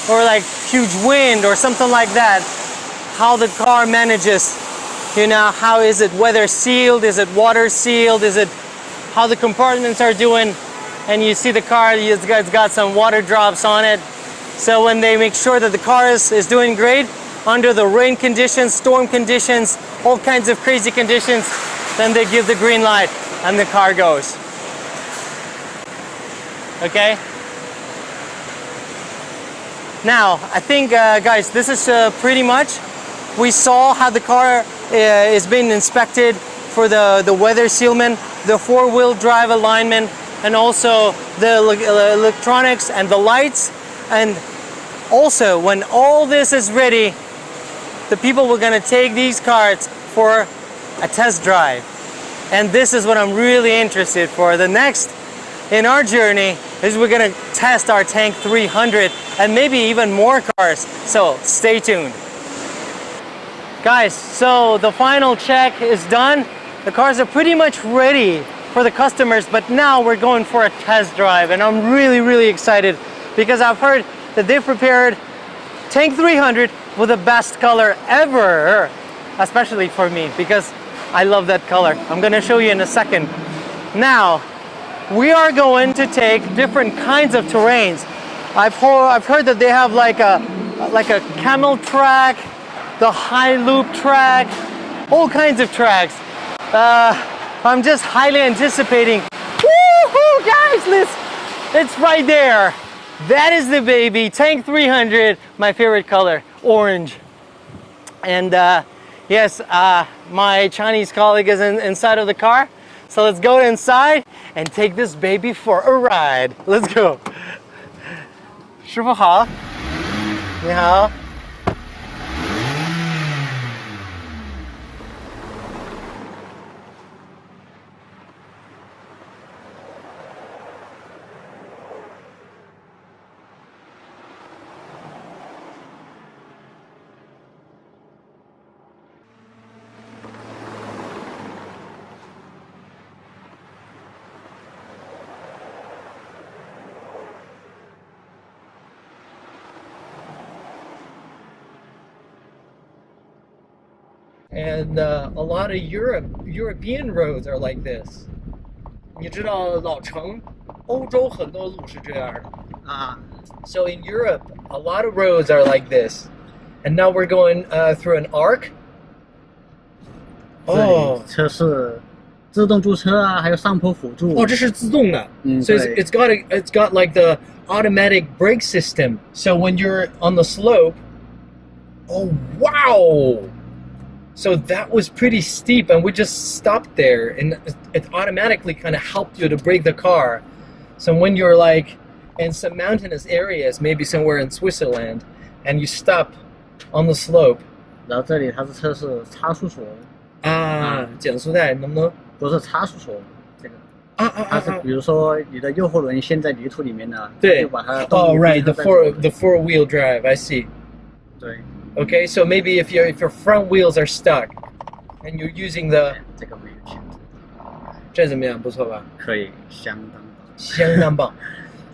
or like huge wind or something like that, how the car manages, you know, how is it weather sealed, is it water sealed, is it how the compartments are doing. And you see the car, it's got some water drops on it. So when they make sure that the car is doing great under the rain conditions, storm conditions, all kinds of crazy conditions, then they give the green light and the car goes. Okay? Now, I think, guys, this is pretty much. We saw how the car is being inspected for the weather sealment, the four-wheel drive alignment, and also the electronics and the lights. And also, when all this is ready, the people were gonna take these cars for a test drive. And this is what I'm really interested for. The next in our journey is we're gonna test our Tank 300 and maybe even more cars. So stay tuned. Guys, so the final check is done. The cars are pretty much ready for the customers, but now we're going for a test drive. And I'm really excited because I've heard that they've prepared Tank 300 with the best color ever, especially for me because I love that color. I'm gonna show you in a second. Now, we are going to take different kinds of terrains. I've heard that they have like a camel track, the high loop track, all kinds of tracks. I'm just highly anticipating. Woohoo, guys, it's right there. That is the baby, Tank 300, my favorite color, orange. And yes, my Chinese colleague is inside of the car. So let's go inside and take this baby for a ride. Let's go. 师傅好，你好。And a lot of European roads are like this. 你知道老城，欧洲很多路是这样的啊。So in Europe, a lot of roads are like this. And now we're going through an arc. 哦，车是自动驻车啊，还有上坡辅助。哦，这是自动的。So it's got like the automatic brake system. So when you're on the slope, oh wow! So that was pretty steep, and we just stopped there, and it automatically kind of helped you to brake the car. So when you're like in some mountainous areas, maybe somewhere in Switzerland, and you stop on the slope. 然后这里它是测试差速锁啊，减速带能不能？不是差速锁，这个它是比如说你的右后轮陷在泥土里面呢，对，就把它Oh right, the four-wheel drive, I see. 对。Okay, so maybe if your front wheels are stuck, and you're using the 这个没有限制，这怎么样？不错吧？可以相当棒。相当棒。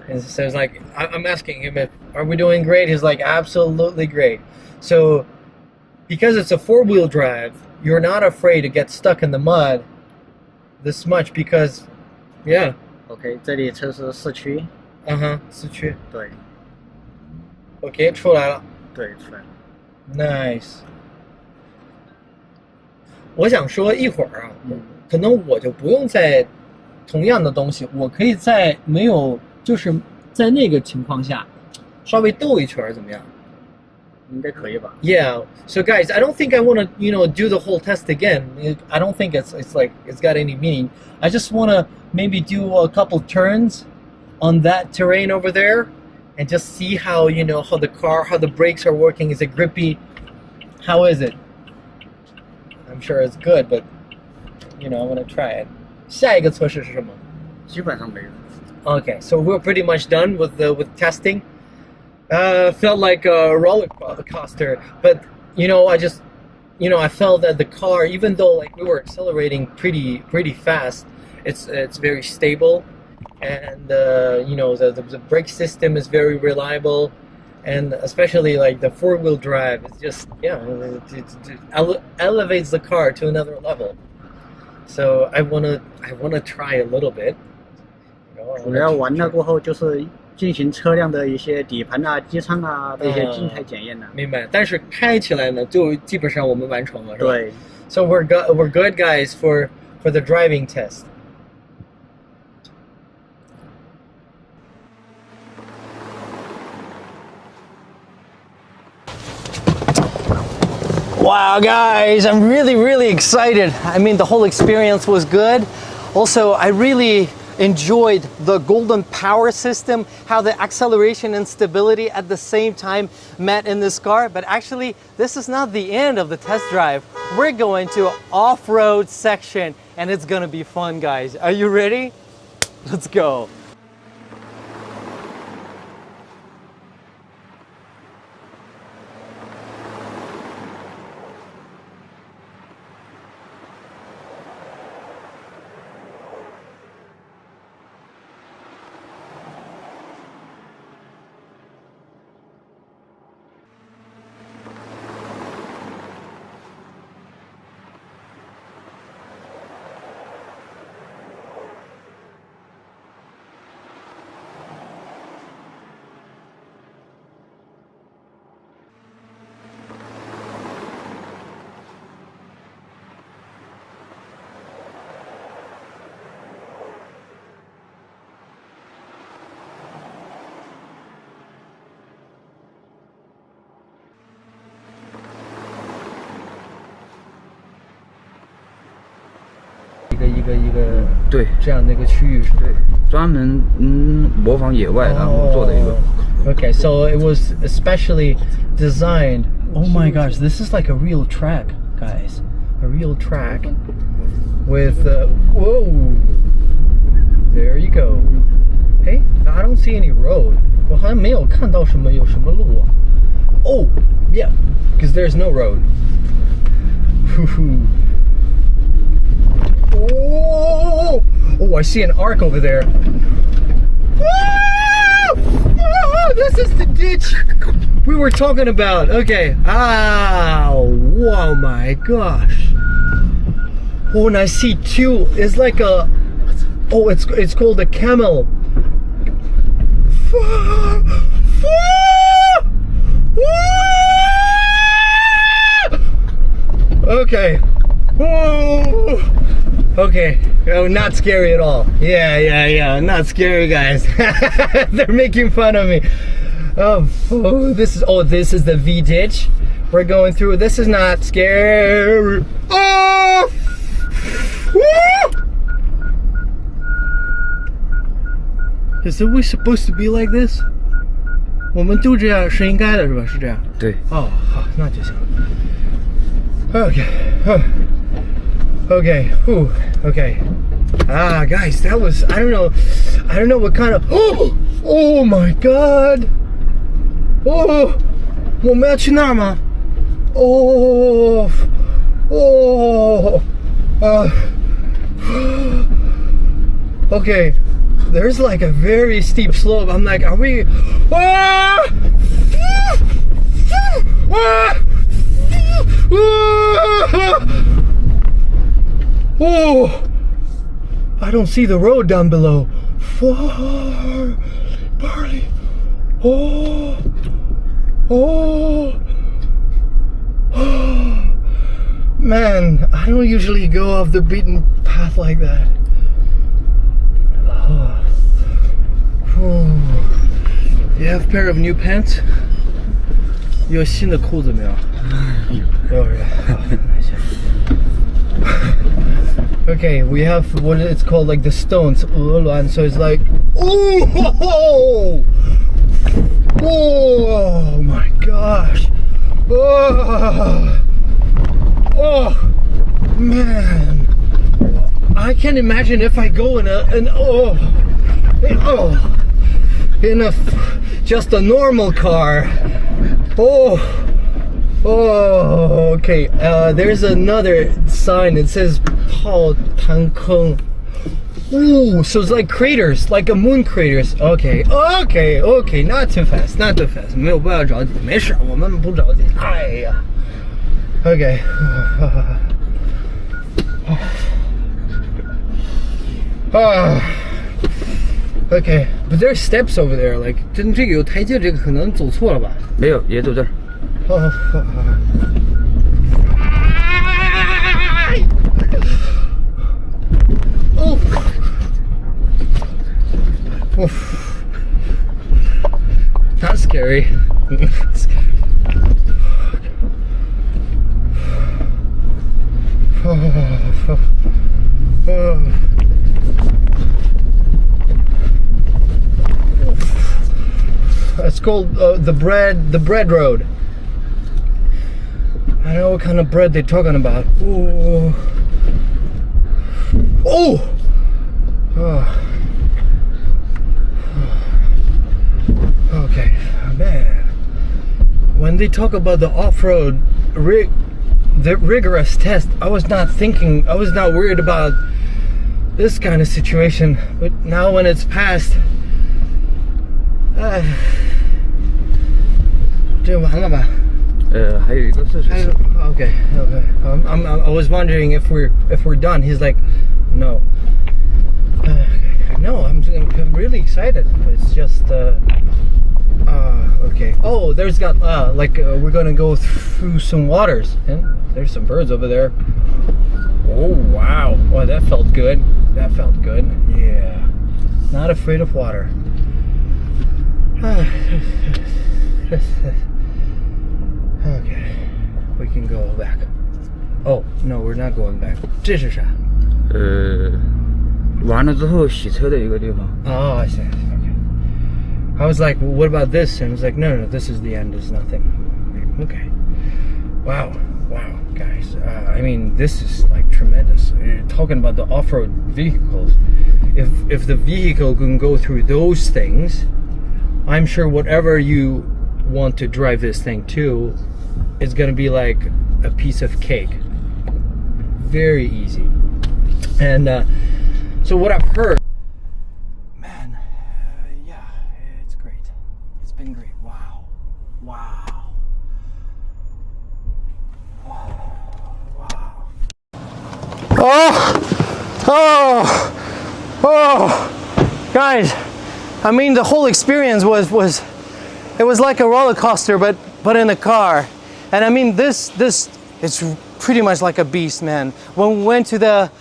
And so it's like I'm asking him if are we doing great? He's like absolutely great. So because it's a four-wheel drive, you're not afraid to get stuck in the mud this much because, yeah. OK， 这里测试市区。市区。对。OK， 出来了。对，出来了。Nice。我想说一会儿啊，可能我就不用在同样的东西，我可以在没有，就是在那个情况下，稍微兜一圈，怎么样？应该可以吧 Yeah. So guys, I don't think I want to, do the whole test again. I don't think it's like it's got any meaning. I just want to maybe do a couple turns on that terrain over there and just see how, how the brakes are working. Is it grippy? How is it? I'm sure it's good, but I want to try it. 下一个测试是什么？基本上没有。Okay, so we're pretty much done with testing. Felt like a roller coaster, but I felt that the car, even though like we were accelerating pretty fast, it's very stable, and the brake system is very reliable, and especially like the 4-wheel drive, it's just elevates the car to another level. So I wanna try a little bit. 主要完了过后就是进行车辆的一些底盘啊、机舱啊的一些静态检验呢。明白。但是开起来呢，就基本上我们完成了，是吧？对。So we're good guys for the driving test. Wow, guys, I'm really excited. I mean, the whole experience was good. Also, I really enjoyed the golden power system, how the acceleration and stability at the same time met in this car. But actually, this is not the end of the test drive. We're going to off-road section, and it's gonna be fun, guys. Are you ready? Let's go.一个对这样的一个区域是对专门模仿野外然后做的一个。Okay, so it was especially designed. Oh my gosh, this is like a real track, guys. A real track with whoa. There you go. Hey, I don't see any road. 我好像没有看到有什么路啊。Oh, yeah, because there's no road. Oh, I see an arc over there. Oh, this is the ditch we were talking about. Okay. Oh my gosh. Oh, and I see two. It's like a. Oh, it's called a camel. Okay. Whoa. Okay. Oh, not scary at all. Yeah. Not scary, guys. They're making fun of me. This is the V ditch we're going through. This is not scary. Oh! Woo! Is we supposed to be like this? 我们都这样是应该的是吧？是这样。对。哦，好，那就行。Okay. Okay. Whew. Okay. Guys, that was I don't know what kind of oh my god. Oh, 我们要去那儿吗？ Okay. There's like a very steep slope. I'm like, are we? Oh, I don't see the road down below. Far, barley. Oh, man, I don't usually go off the beaten path like that. You have a pair of new pants? 有新的裤子没有？有。Okay, we have what it's called, like the stones. So it's like, oh my gosh. Oh man. I can't imagine if I go in just a normal car. Okay. There's another sign. It says 泡汤坑. Ooh, so it's like craters, like a moon craters. Okay, okay, okay, not too fast, not too fast. 没有不要着急，没事，我们不着急。哎呀 ，Okay. Okay, but there's steps over there. Like, 这个有台阶，这个可能走错了吧？没有，也走这儿。Oh. Oh. That's scary. It's called the bread road. I don't know what kind of bread they're talking about. Ooh. Oh! Oh. Okay, man. When they talk about the off-road the rigorous test, I was not worried about this kind of situation. But now when it's passed, Okay. I was wondering if we're done. He's like, no. No, I'm really excited. It's just okay. Oh, there's got we're gonna go through some waters, and there's some birds over there. Oh wow! Well, that felt good. That felt good. Yeah. Not afraid of water. Okay, we can go back. Oh no, we're not going back. 这是啥？完了之后洗车的一个地方。 Oh, I see. Okay. I was like, well, what about this? And I was like, no, this is the end. There's nothing. Okay. Wow, guys. I mean, this is like tremendous. You're talking about the off-road vehicles. If the vehicle can go through those things, I'm sure whatever you want to drive this thing to, it's gonna be like a piece of cake. Very easy. And so what I've heard, man, yeah, it's great. It's been great. Wow. Oh, guys. I mean, the whole experience was like a roller coaster, but in a car. And I mean, this it's pretty much like a beast, man. When we went to that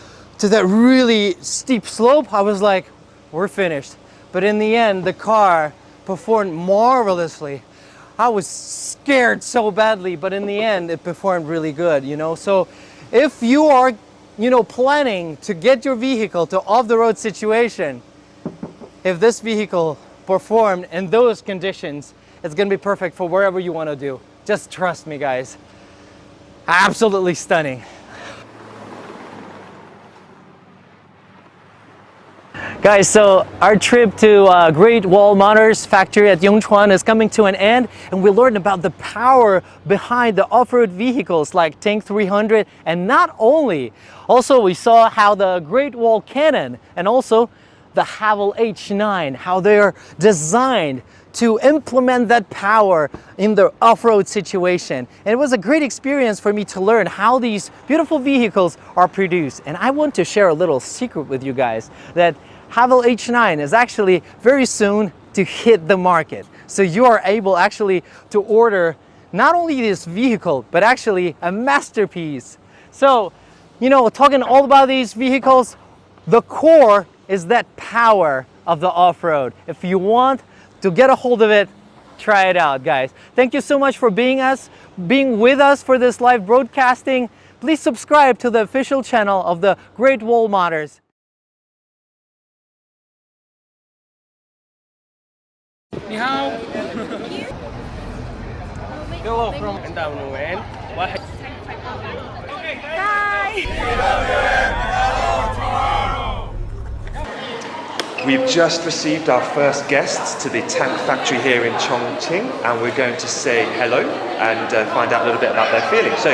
really steep slope, I was like, we're finished. But in the end, the car performed marvelously. I was scared so badly, but in the end, it performed really good, you know? So if you are, planning to get your vehicle to off-the-road situation, if this vehicle performed in those conditions, it's gonna be perfect for wherever you wanna do. Just trust me, guys. Absolutely stunning. Guys, so our trip to Great Wall Motors factory at Yongchuan is coming to an end, and we learned about the power behind the off-road vehicles like Tank 300, and not only, also we saw how the Great Wall Cannon and also the Haval H9, how they're designed to implement that power in the off-road situation. And it was a great experience for me to learn how these beautiful vehicles are produced. And I want to share a little secret with you guys, that Haval H9 is actually very soon to hit the market. So you are able actually to order not only this vehicle, but actually a masterpiece. So, talking all about these vehicles, the core is that power of the off-road. If you want to get a hold of it, try it out, guys. Thank you so much for being with us for this live broadcasting. Please subscribe to the official channel of the Great Wall Motors. 你好。Go from GWM. Hi. We've just received our first guests to the tank factory here in Chongqing, and we're going to say hello and find out a little bit about their feelings. So,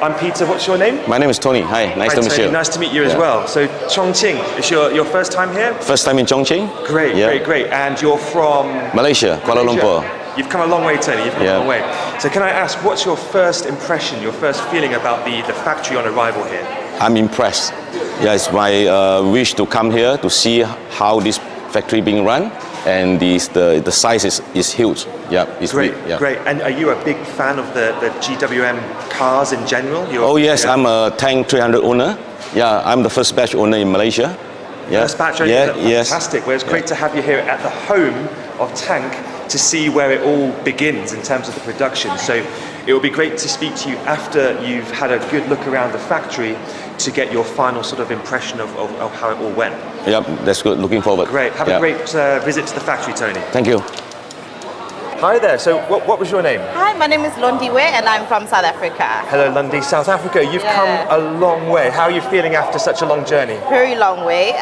I'm Peter. What's your name? My name is Tony. Hi, nice Hi, to meet Tony. you. Nice to meet you as well. So Chongqing, is your first time here? First time in Chongqing? Great, Yeah. great. And you're from? Malaysia, Kuala Lumpur. You've come a long way, Tony. You've come Yeah. a long way. So can I ask, what's your first impression, your first feeling about the factory on arrival here? I'm impressed. Yeah, it's my wish to come here to see how this factory being run, and the size is huge. Yeah, it's Great, big. Yeah. great. And are you a big fan of the GWM cars in general? Oh yes, I'm a Tank 300 owner. Yeah, I'm the first batch owner in Malaysia. Yeah. First batch owner? Yeah, yes. Fantastic. Well, it's great to have you here at the home of Tank to see where it all begins in terms of the production. So it will be great to speak to you after you've had a good look around the factory to get your final sort of impression of how it all went. Yep, that's good. Looking forward. Great. Have a great visit to the factory, Tony. Thank you. Hi there. So what was your name? Hi, my name is Londi Wei and I'm from South Africa. Hello, Lundi, South Africa. You've come a long way. How are you feeling after such a long journey? Very long way.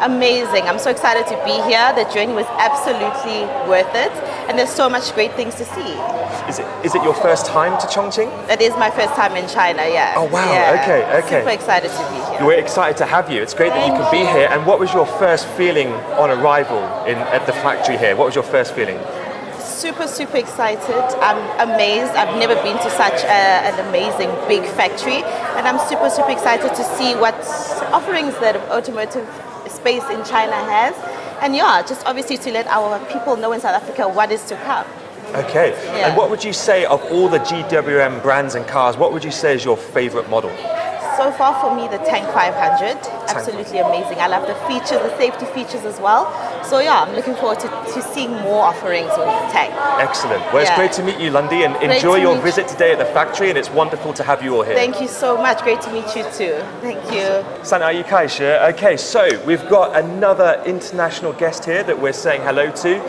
Amazing. I'm so excited to be here. The journey was absolutely worth it. And there's so much great things to see. Is it your first time to Chongqing? It is my first time in China, yeah. Oh, wow. Yeah. Okay. Super excited to be here. We're excited to have you. It's great that you could be here. And what was your first feeling on arrival at the factory here? What was your first feeling? Super excited. I'm amazed. I've never been to such an amazing big factory, and I'm super excited to see what offerings that automotive space in China has, and just obviously to let our people know in South Africa what is to come. Okay. Yeah. And what would you say of all the GWM brands and cars, what would you say is your favorite model? So far for me, the Tank 500, absolutely amazing. I love the features, the safety features as well. So I'm looking forward to seeing more offerings with the Tank. Excellent. Well, it's great to meet you, Lundi, and enjoy your visit today at the factory, and it's wonderful to have you all here. Thank you so much. Great to meet you too. Thank you. Okay, so we've got another international guest here that we're saying hello to.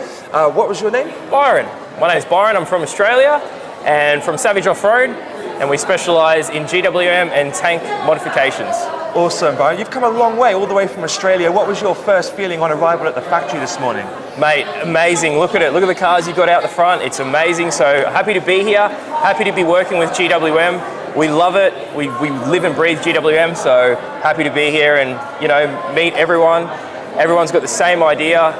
What was your name? Byron. My name's Byron. I'm from Australia and from Savage Off-Road, and we specialise in GWM and tank modifications. Awesome, Byron. You've come a long way, all the way from Australia. What was your first feeling on arrival at the factory this morning? Mate, amazing. Look at it. Look at the cars you got out the front. It's amazing. So happy to be here. Happy to be working with GWM. We love it. We live and breathe GWM. So happy to be here and meet everyone. Everyone's got the same idea.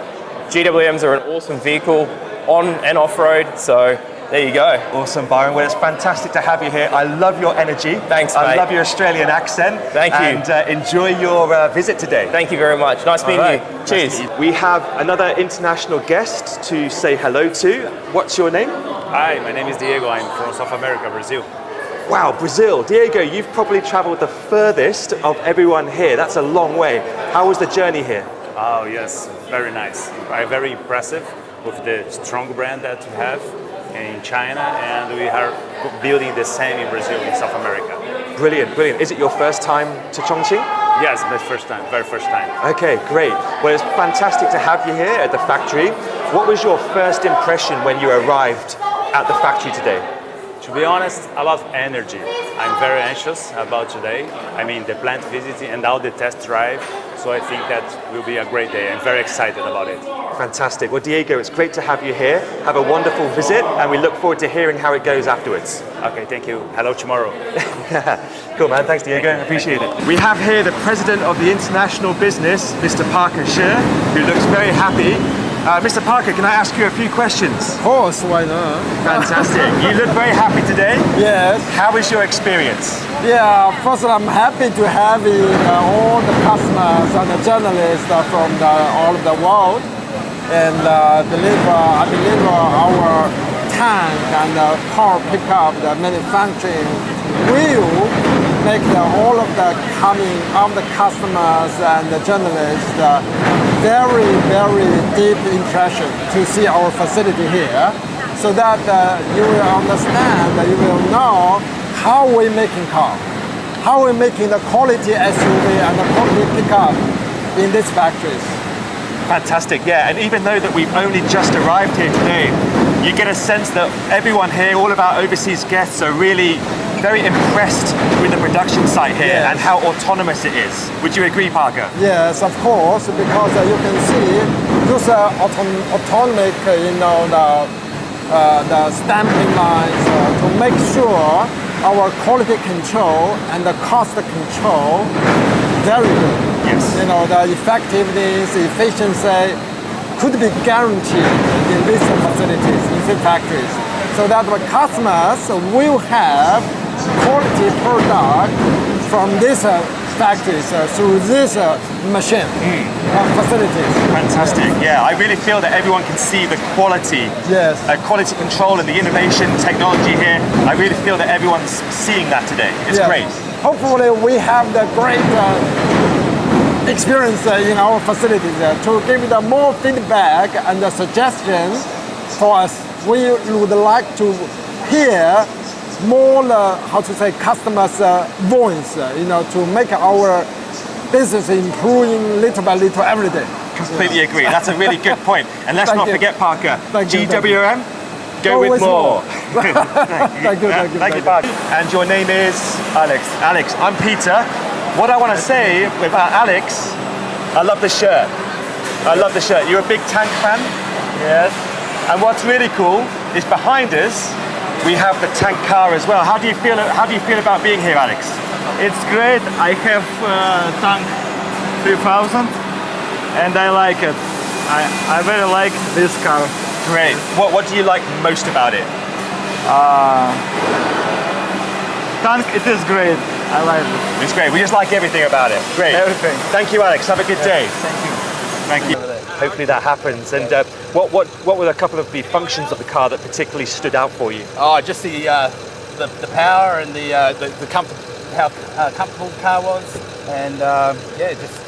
GWMs are an awesome vehicle on and off road. So there you go. Awesome, Byron. Well, it's fantastic to have you here. I love your energy. Thanks, mate. I love your Australian accent. Thank you. And enjoy your visit today. Thank you very much. Nice meeting you. Cheers. We have another international guest to say hello to. What's your name? Hi, my name is Diego. I'm from South America, Brazil. Wow, Brazil. Diego, you've probably traveled the furthest of everyone here. That's a long way. How was the journey here? Oh, yes, very nice. Very impressive with the strong brand that we have in China, and we are building the same in Brazil, in South America. Brilliant, brilliant. Is it your first time to Chongqing? Yes, my first time, very first time. Okay, great. Well, it's fantastic to have you here at the factory. What was your first impression when you arrived at the factory today? To be honest, a lot of energy. I'm very anxious about today. I mean, the plant visit and all the test drive. So I think that will be a great day. I'm very excited about it. Fantastic. Well, Diego, it's great to have you here. Have a wonderful visit, and we look forward to hearing how it goes afterwards. Okay, thank you. Hello tomorrow. Cool, man. Thanks, Diego. I appreciate it. We have here the president of the international business, Mr. Parker Sher, who looks very happy. Mr. Parker, can I ask you a few questions? Of course, why not? Fantastic. You look very happy today. Yes. How was your experience? Yeah, first I'm happy to have all the customers and the journalists from all over the world, and I believe our tank and power pickup, the manufacturing will make all of the coming of the customers and the journalists very deep impression to see our facility here, so that you will understand, you will know how we're making cars, how we're making the quality SUV and the quality pickup in these factories. Fantastic, yeah. And even though that we've only just arrived here today, you get a sense that everyone here, all of our overseas guests, are really very impressed with the production site here and how autonomous it is. Would you agree, Parker? Yes, of course, because you can see those autonomic, the stamping lines to make sure our quality control and the cost control very good. Yes. You know, the effectiveness, efficiency could be guaranteed in these facilities, in these factories, so that the customers will have quality product from these factories through this machine facilities. Fantastic. Yeah, I really feel that everyone can see the quality, Yes. Quality control and the innovation technology here. I really feel that everyone's seeing that today. It's Yes. great. Hopefully we have the great experience in our facilities to give them more feedback and the suggestions for us. We would like to hear more, customers' voice, to make our business improving little by little every day. Completely agree. That's a really good point. And let's Thank not you. forget, Parker, Thank you, thank you. GWM, go with more. Thank you, Thank you, Parker. And your name is? Alex. Alex, I'm Peter. What I want to say about Alex, I love the shirt. I love the shirt. You're a big tank fan? Yes. And what's really cool is behind us, we have the tank car as well. How do you feel about being here, Alex? It's great. I have tank 3000 and I like it. I very like this car. Great. What do you like most about it? Tank, it is great. I like it. It's great. We just like everything about it. Great. Everything. Thank you, Alex. Have a good day. Thank you. Thank you. Hopefully that happens. And what were a couple of the functions of the car that particularly stood out for you? Oh, just the power and the comfort, how comfortable the car was, and just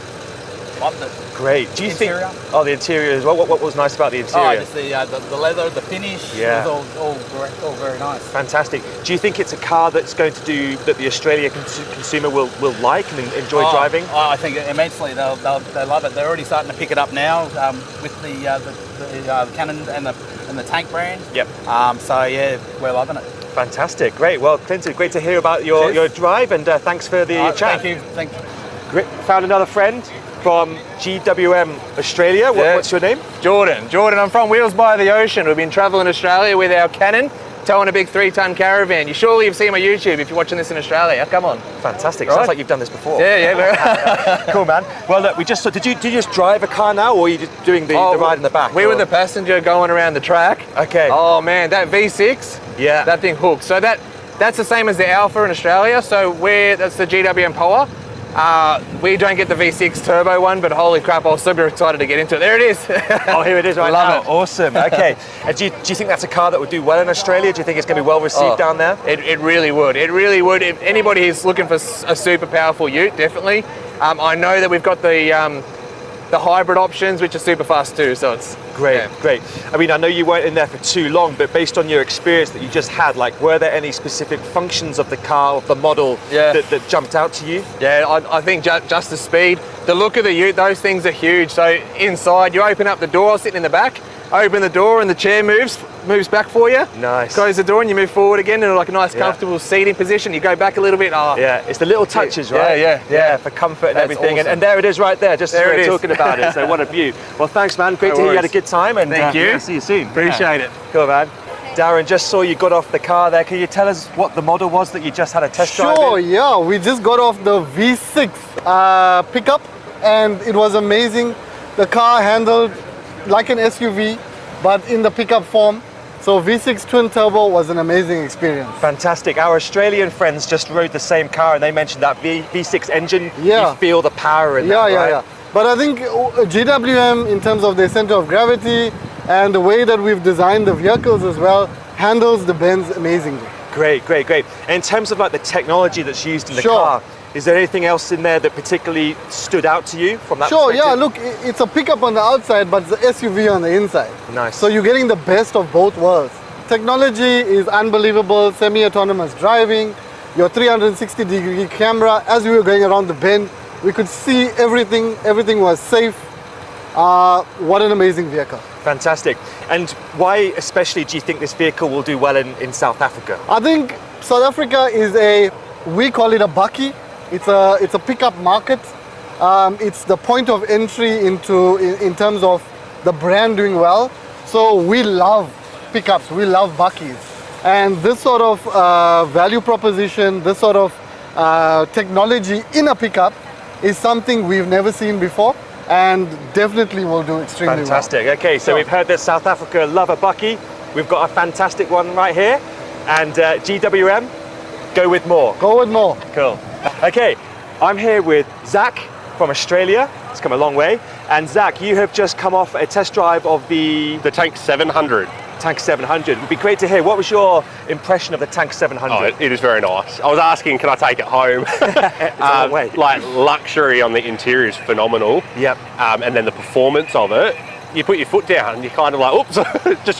loved it. Great. Do you think? Oh, the interior as well. What was nice about the interior? Oh, just the leather, the finish. Yeah. It was all very nice. Fantastic. Do you think it's a car that's going to do that the Australia consumer will like and enjoy driving? I think immensely. They'll love it. They're already starting to pick it up now with the Canon and the Tank brand. Yep. So yeah, we're loving it. Fantastic. Great. Well, Clinton, great to hear about your drive, and thanks for the chat. Thank you. Great. Found another friend from GWM Australia. What's your name? Jordan, I'm from Wheels by the Ocean. We've been traveling Australia with our Canon, towing a big 3-ton caravan. Surely you've seen my YouTube if you're watching this in Australia. Come on. Fantastic. Right? Sounds like you've done this before. Yeah. Cool, man. Well, look, did you just drive a car now, or are you just doing the ride in the back? We were the passenger going around the track. Okay. Oh man, that V6, that thing hooks. So that's the same as the Alpha in Australia. So that's the GWM Power. We don't get the V6 turbo one, but holy crap, I was super excited to get into it. There it is. Oh, here it is right Love now. it. Awesome. Okay. Do you think that's a car that would do well in Australia? Do you think it's going to be well received down there? It really would. It really would. If anybody is looking for a super powerful ute, definitely. I know that we've got the hybrid options, which are super fast too, so it's great. I mean, I know you weren't in there for too long, but based on your experience that you just had, were there any specific functions of the car, of the model, that jumped out to you? Yeah, I think just the speed, the look of the ute, those things are huge. So inside, you open up the door, sitting in the back, open the door and the chair moves back for you. Nice. Close the door and you move forward again in a nice comfortable seating position. You go back a little bit. Yeah, it's the little touches, right? Yeah, for comfort and everything. Awesome. And there it is right there, just there as it we're is. talking about it. So what a beaut. Well, thanks, man. Great to hear you had a good time. And thank you. See you soon. Appreciate it. Cool, man. Darren, just saw you got off the car there. Can you tell us what the model was that you just had a test drive in? Sure, yeah. We just got off the V6 pickup and it was amazing. The car handled like an SUV, but in the pickup form. So V6 twin turbo was an amazing experience. Fantastic. Our Australian friends just rode the same car and they mentioned that V6 engine, you feel the power in that, right? Yeah. But I think GWM, in terms of the center of gravity and the way that we've designed the vehicles as well, handles the bends amazingly. Great. And in terms of the technology that's used in the car, is there anything else in there that particularly stood out to you from that perspective? Yeah, look, it's a pickup on the outside, but it's an SUV on the inside. Nice. So you're getting the best of both worlds. Technology is unbelievable, semi-autonomous driving, your 360-degree camera. As we were going around the bend, we could see everything was safe. What an amazing vehicle. Fantastic. And why especially do you think this vehicle will do well in South Africa? I think South Africa is we call it a bakkie. It's a pickup market. It's the point of entry in terms of the brand doing well. So we love pickups, we love bakkies. And this sort of value proposition, this sort of technology in a pickup is something we've never seen before, and definitely will do extremely well. Fantastic. Okay, so we've heard that South Africa love a bucky. We've got a fantastic one right here. And GWM, go with more. Go with more. Cool. Okay, I'm here with Zach from Australia. It's come a long way. And Zach, you have just come off a test drive of the Tank 700. Tank 700. It would be great to hear. What was your impression of the Tank 700? Oh, it is very nice. I was asking, can I take it home? It's a long way. Like, luxury on the interior is phenomenal. Yep. And then the performance of it, you put your foot down and you're kind of like, oops,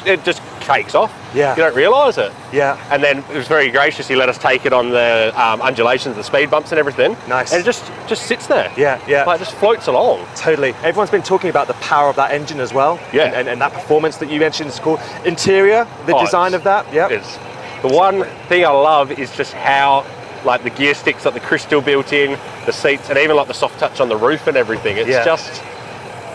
it just cakes off. Yeah. You don't realise it. Yeah. And then it was very gracious. He let us take it on the undulations, the speed bumps and everything. Nice. And it just sits there. Yeah, yeah. Like, it just floats along. Totally. Everyone's been talking about the power of that engine as well. Yeah. And that performance that you mentioned is cool. Interior, the design of that. Yeah. It's the one thing I love is just how, like, the gear sticks, like the crystal built in, the seats, and even like the soft touch on the roof and everything. It's just,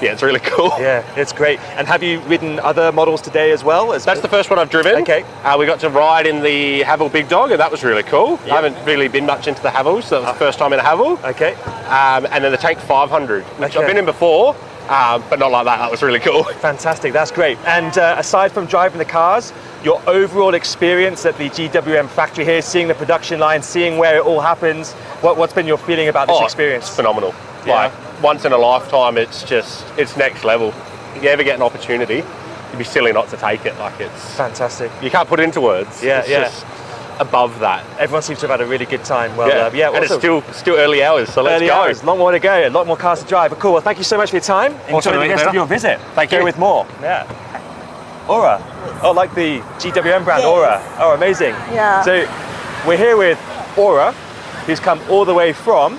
yeah, it's really cool. Yeah, it's great. And have you ridden other models today as well? That's the first one I've driven. Okay. We got to ride in the Haval Big Dog, and that was really cool. Yep. I haven't really been much into the Havals, so that was the first time in a Haval. Okay. And then the Tank 500, which I've been in before, but not like that. That was really cool. Fantastic, that's great. And aside from driving the cars, your overall experience at the GWM factory here, seeing the production line, seeing where it all happens, what's been your feeling about this experience? It's phenomenal. Yeah. Like, once in a lifetime, it's next level. If you ever get an opportunity, you'd be silly not to take it. Like, it's fantastic. You can't put it into words. Yeah, it's just above that. Everyone seems to have had a really good time. Well, yeah, and it's still early hours, so let's early go. Hours, long more to go, a lot more cars to drive. But cool, well, thank you so much for your time. Enjoy the rest of your visit. Thank you. Go with more. Yeah. Aura. Oh, like the GWM brand, Aura. Oh, amazing. Yeah. So we're here with Aura, who's come all the way from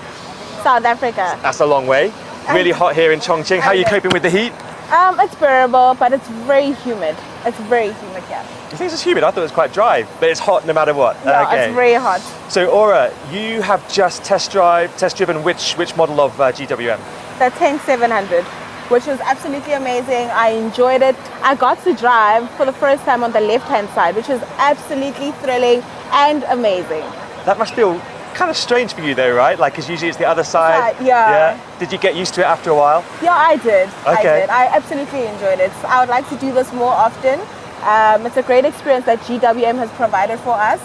South Africa. That's a long way. Really hot here in Chongqing. How are you coping with the heat? It's bearable, but it's very humid. It's very humid here. You think it's humid? I thought it was quite dry, but it's hot no matter what. No, it's very hot. So Aura, you have just test driven which model of GWM? The Tank 700, which was absolutely amazing. I enjoyed it. I got to drive for the first time on the left-hand side, which was absolutely thrilling and amazing. That must feel kind of strange for you though, right? Like, because usually it's the other side. Yeah. Did you get used to it after a while? Yeah, I did. Okay. I absolutely enjoyed it. So I would like to do this more often. It's a great experience that GWM has provided for us.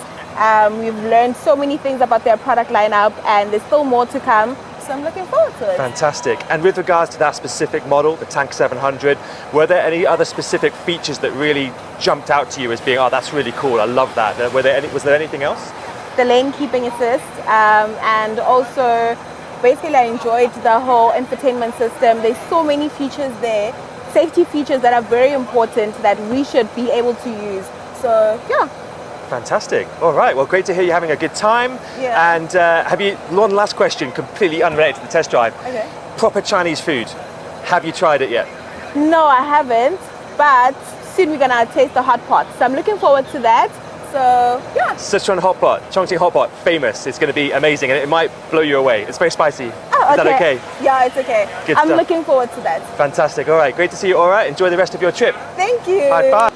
We've learned so many things about their product lineup, and there's still more to come. So I'm looking forward to it. Fantastic. And with regards to that specific model, the Tank 700, were there any other specific features that really jumped out to you as being, oh, that's really cool, I love that? Was there anything else? The lane keeping assist, and also basically I enjoyed the whole infotainment system. There's so many features there, safety features that are very important that we should be able to use. So yeah. Fantastic. All right, well, great to hear you're having a good time. Yeah. And one last question, completely unrelated to the test drive. Okay. Proper Chinese food. Have you tried it yet? No, I haven't, but soon we're gonna taste the hot pot. So I'm looking forward to that. So yeah. Sichuan hot pot, Chongqing hot pot, famous. It's going to be amazing, and it might blow you away. It's very spicy. Oh, Is that okay? Yeah, it's okay. Good I'm stuff. looking forward to that. Fantastic. All right, great to see you, Aura. Enjoy the rest of your trip. Thank you. Bye bye.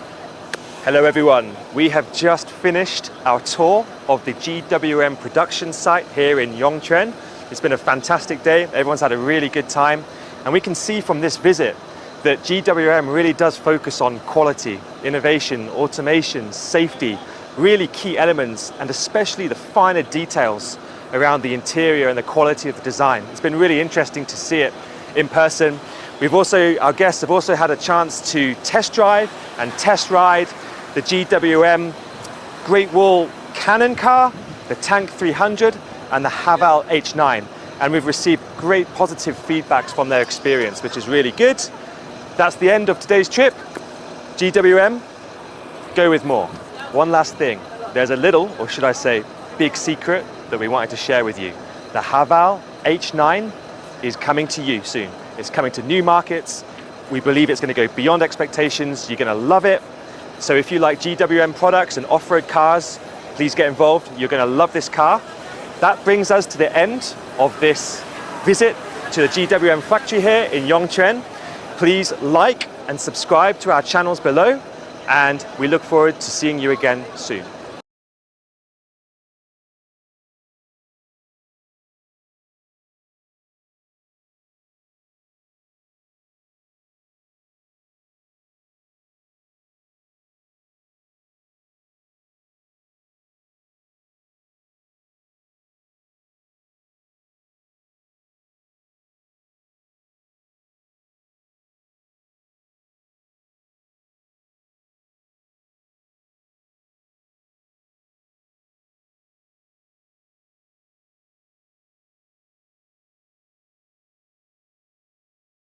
Hello everyone. We have just finished our tour of the GWM production site here in Yongchuan. It's been a fantastic day. Everyone's had a really good time, and we can see from this visit that GWM really does focus on quality, innovation, automation, safety, really key elements, and especially the finer details around the interior and the quality of the design. It's been really interesting to see it in person. Our guests have also had a chance to test drive and test ride the GWM Great Wall Cannon car, the Tank 300 and the Haval H9. And we've received great positive feedbacks from their experience, which is really good. That's the end of today's trip. GWM, go with more. One last thing, there's a little, or should I say, big secret that we wanted to share with you. The Haval H9 is coming to you soon. It's coming to new markets. We believe it's going to go beyond expectations. You're going to love it. So if you like GWM products and off-road cars, please get involved. You're going to love this car. That brings us to the end of this visit to the GWM factory here in Yongchuan. Please like and subscribe to our channels below, and we look forward to seeing you again soon.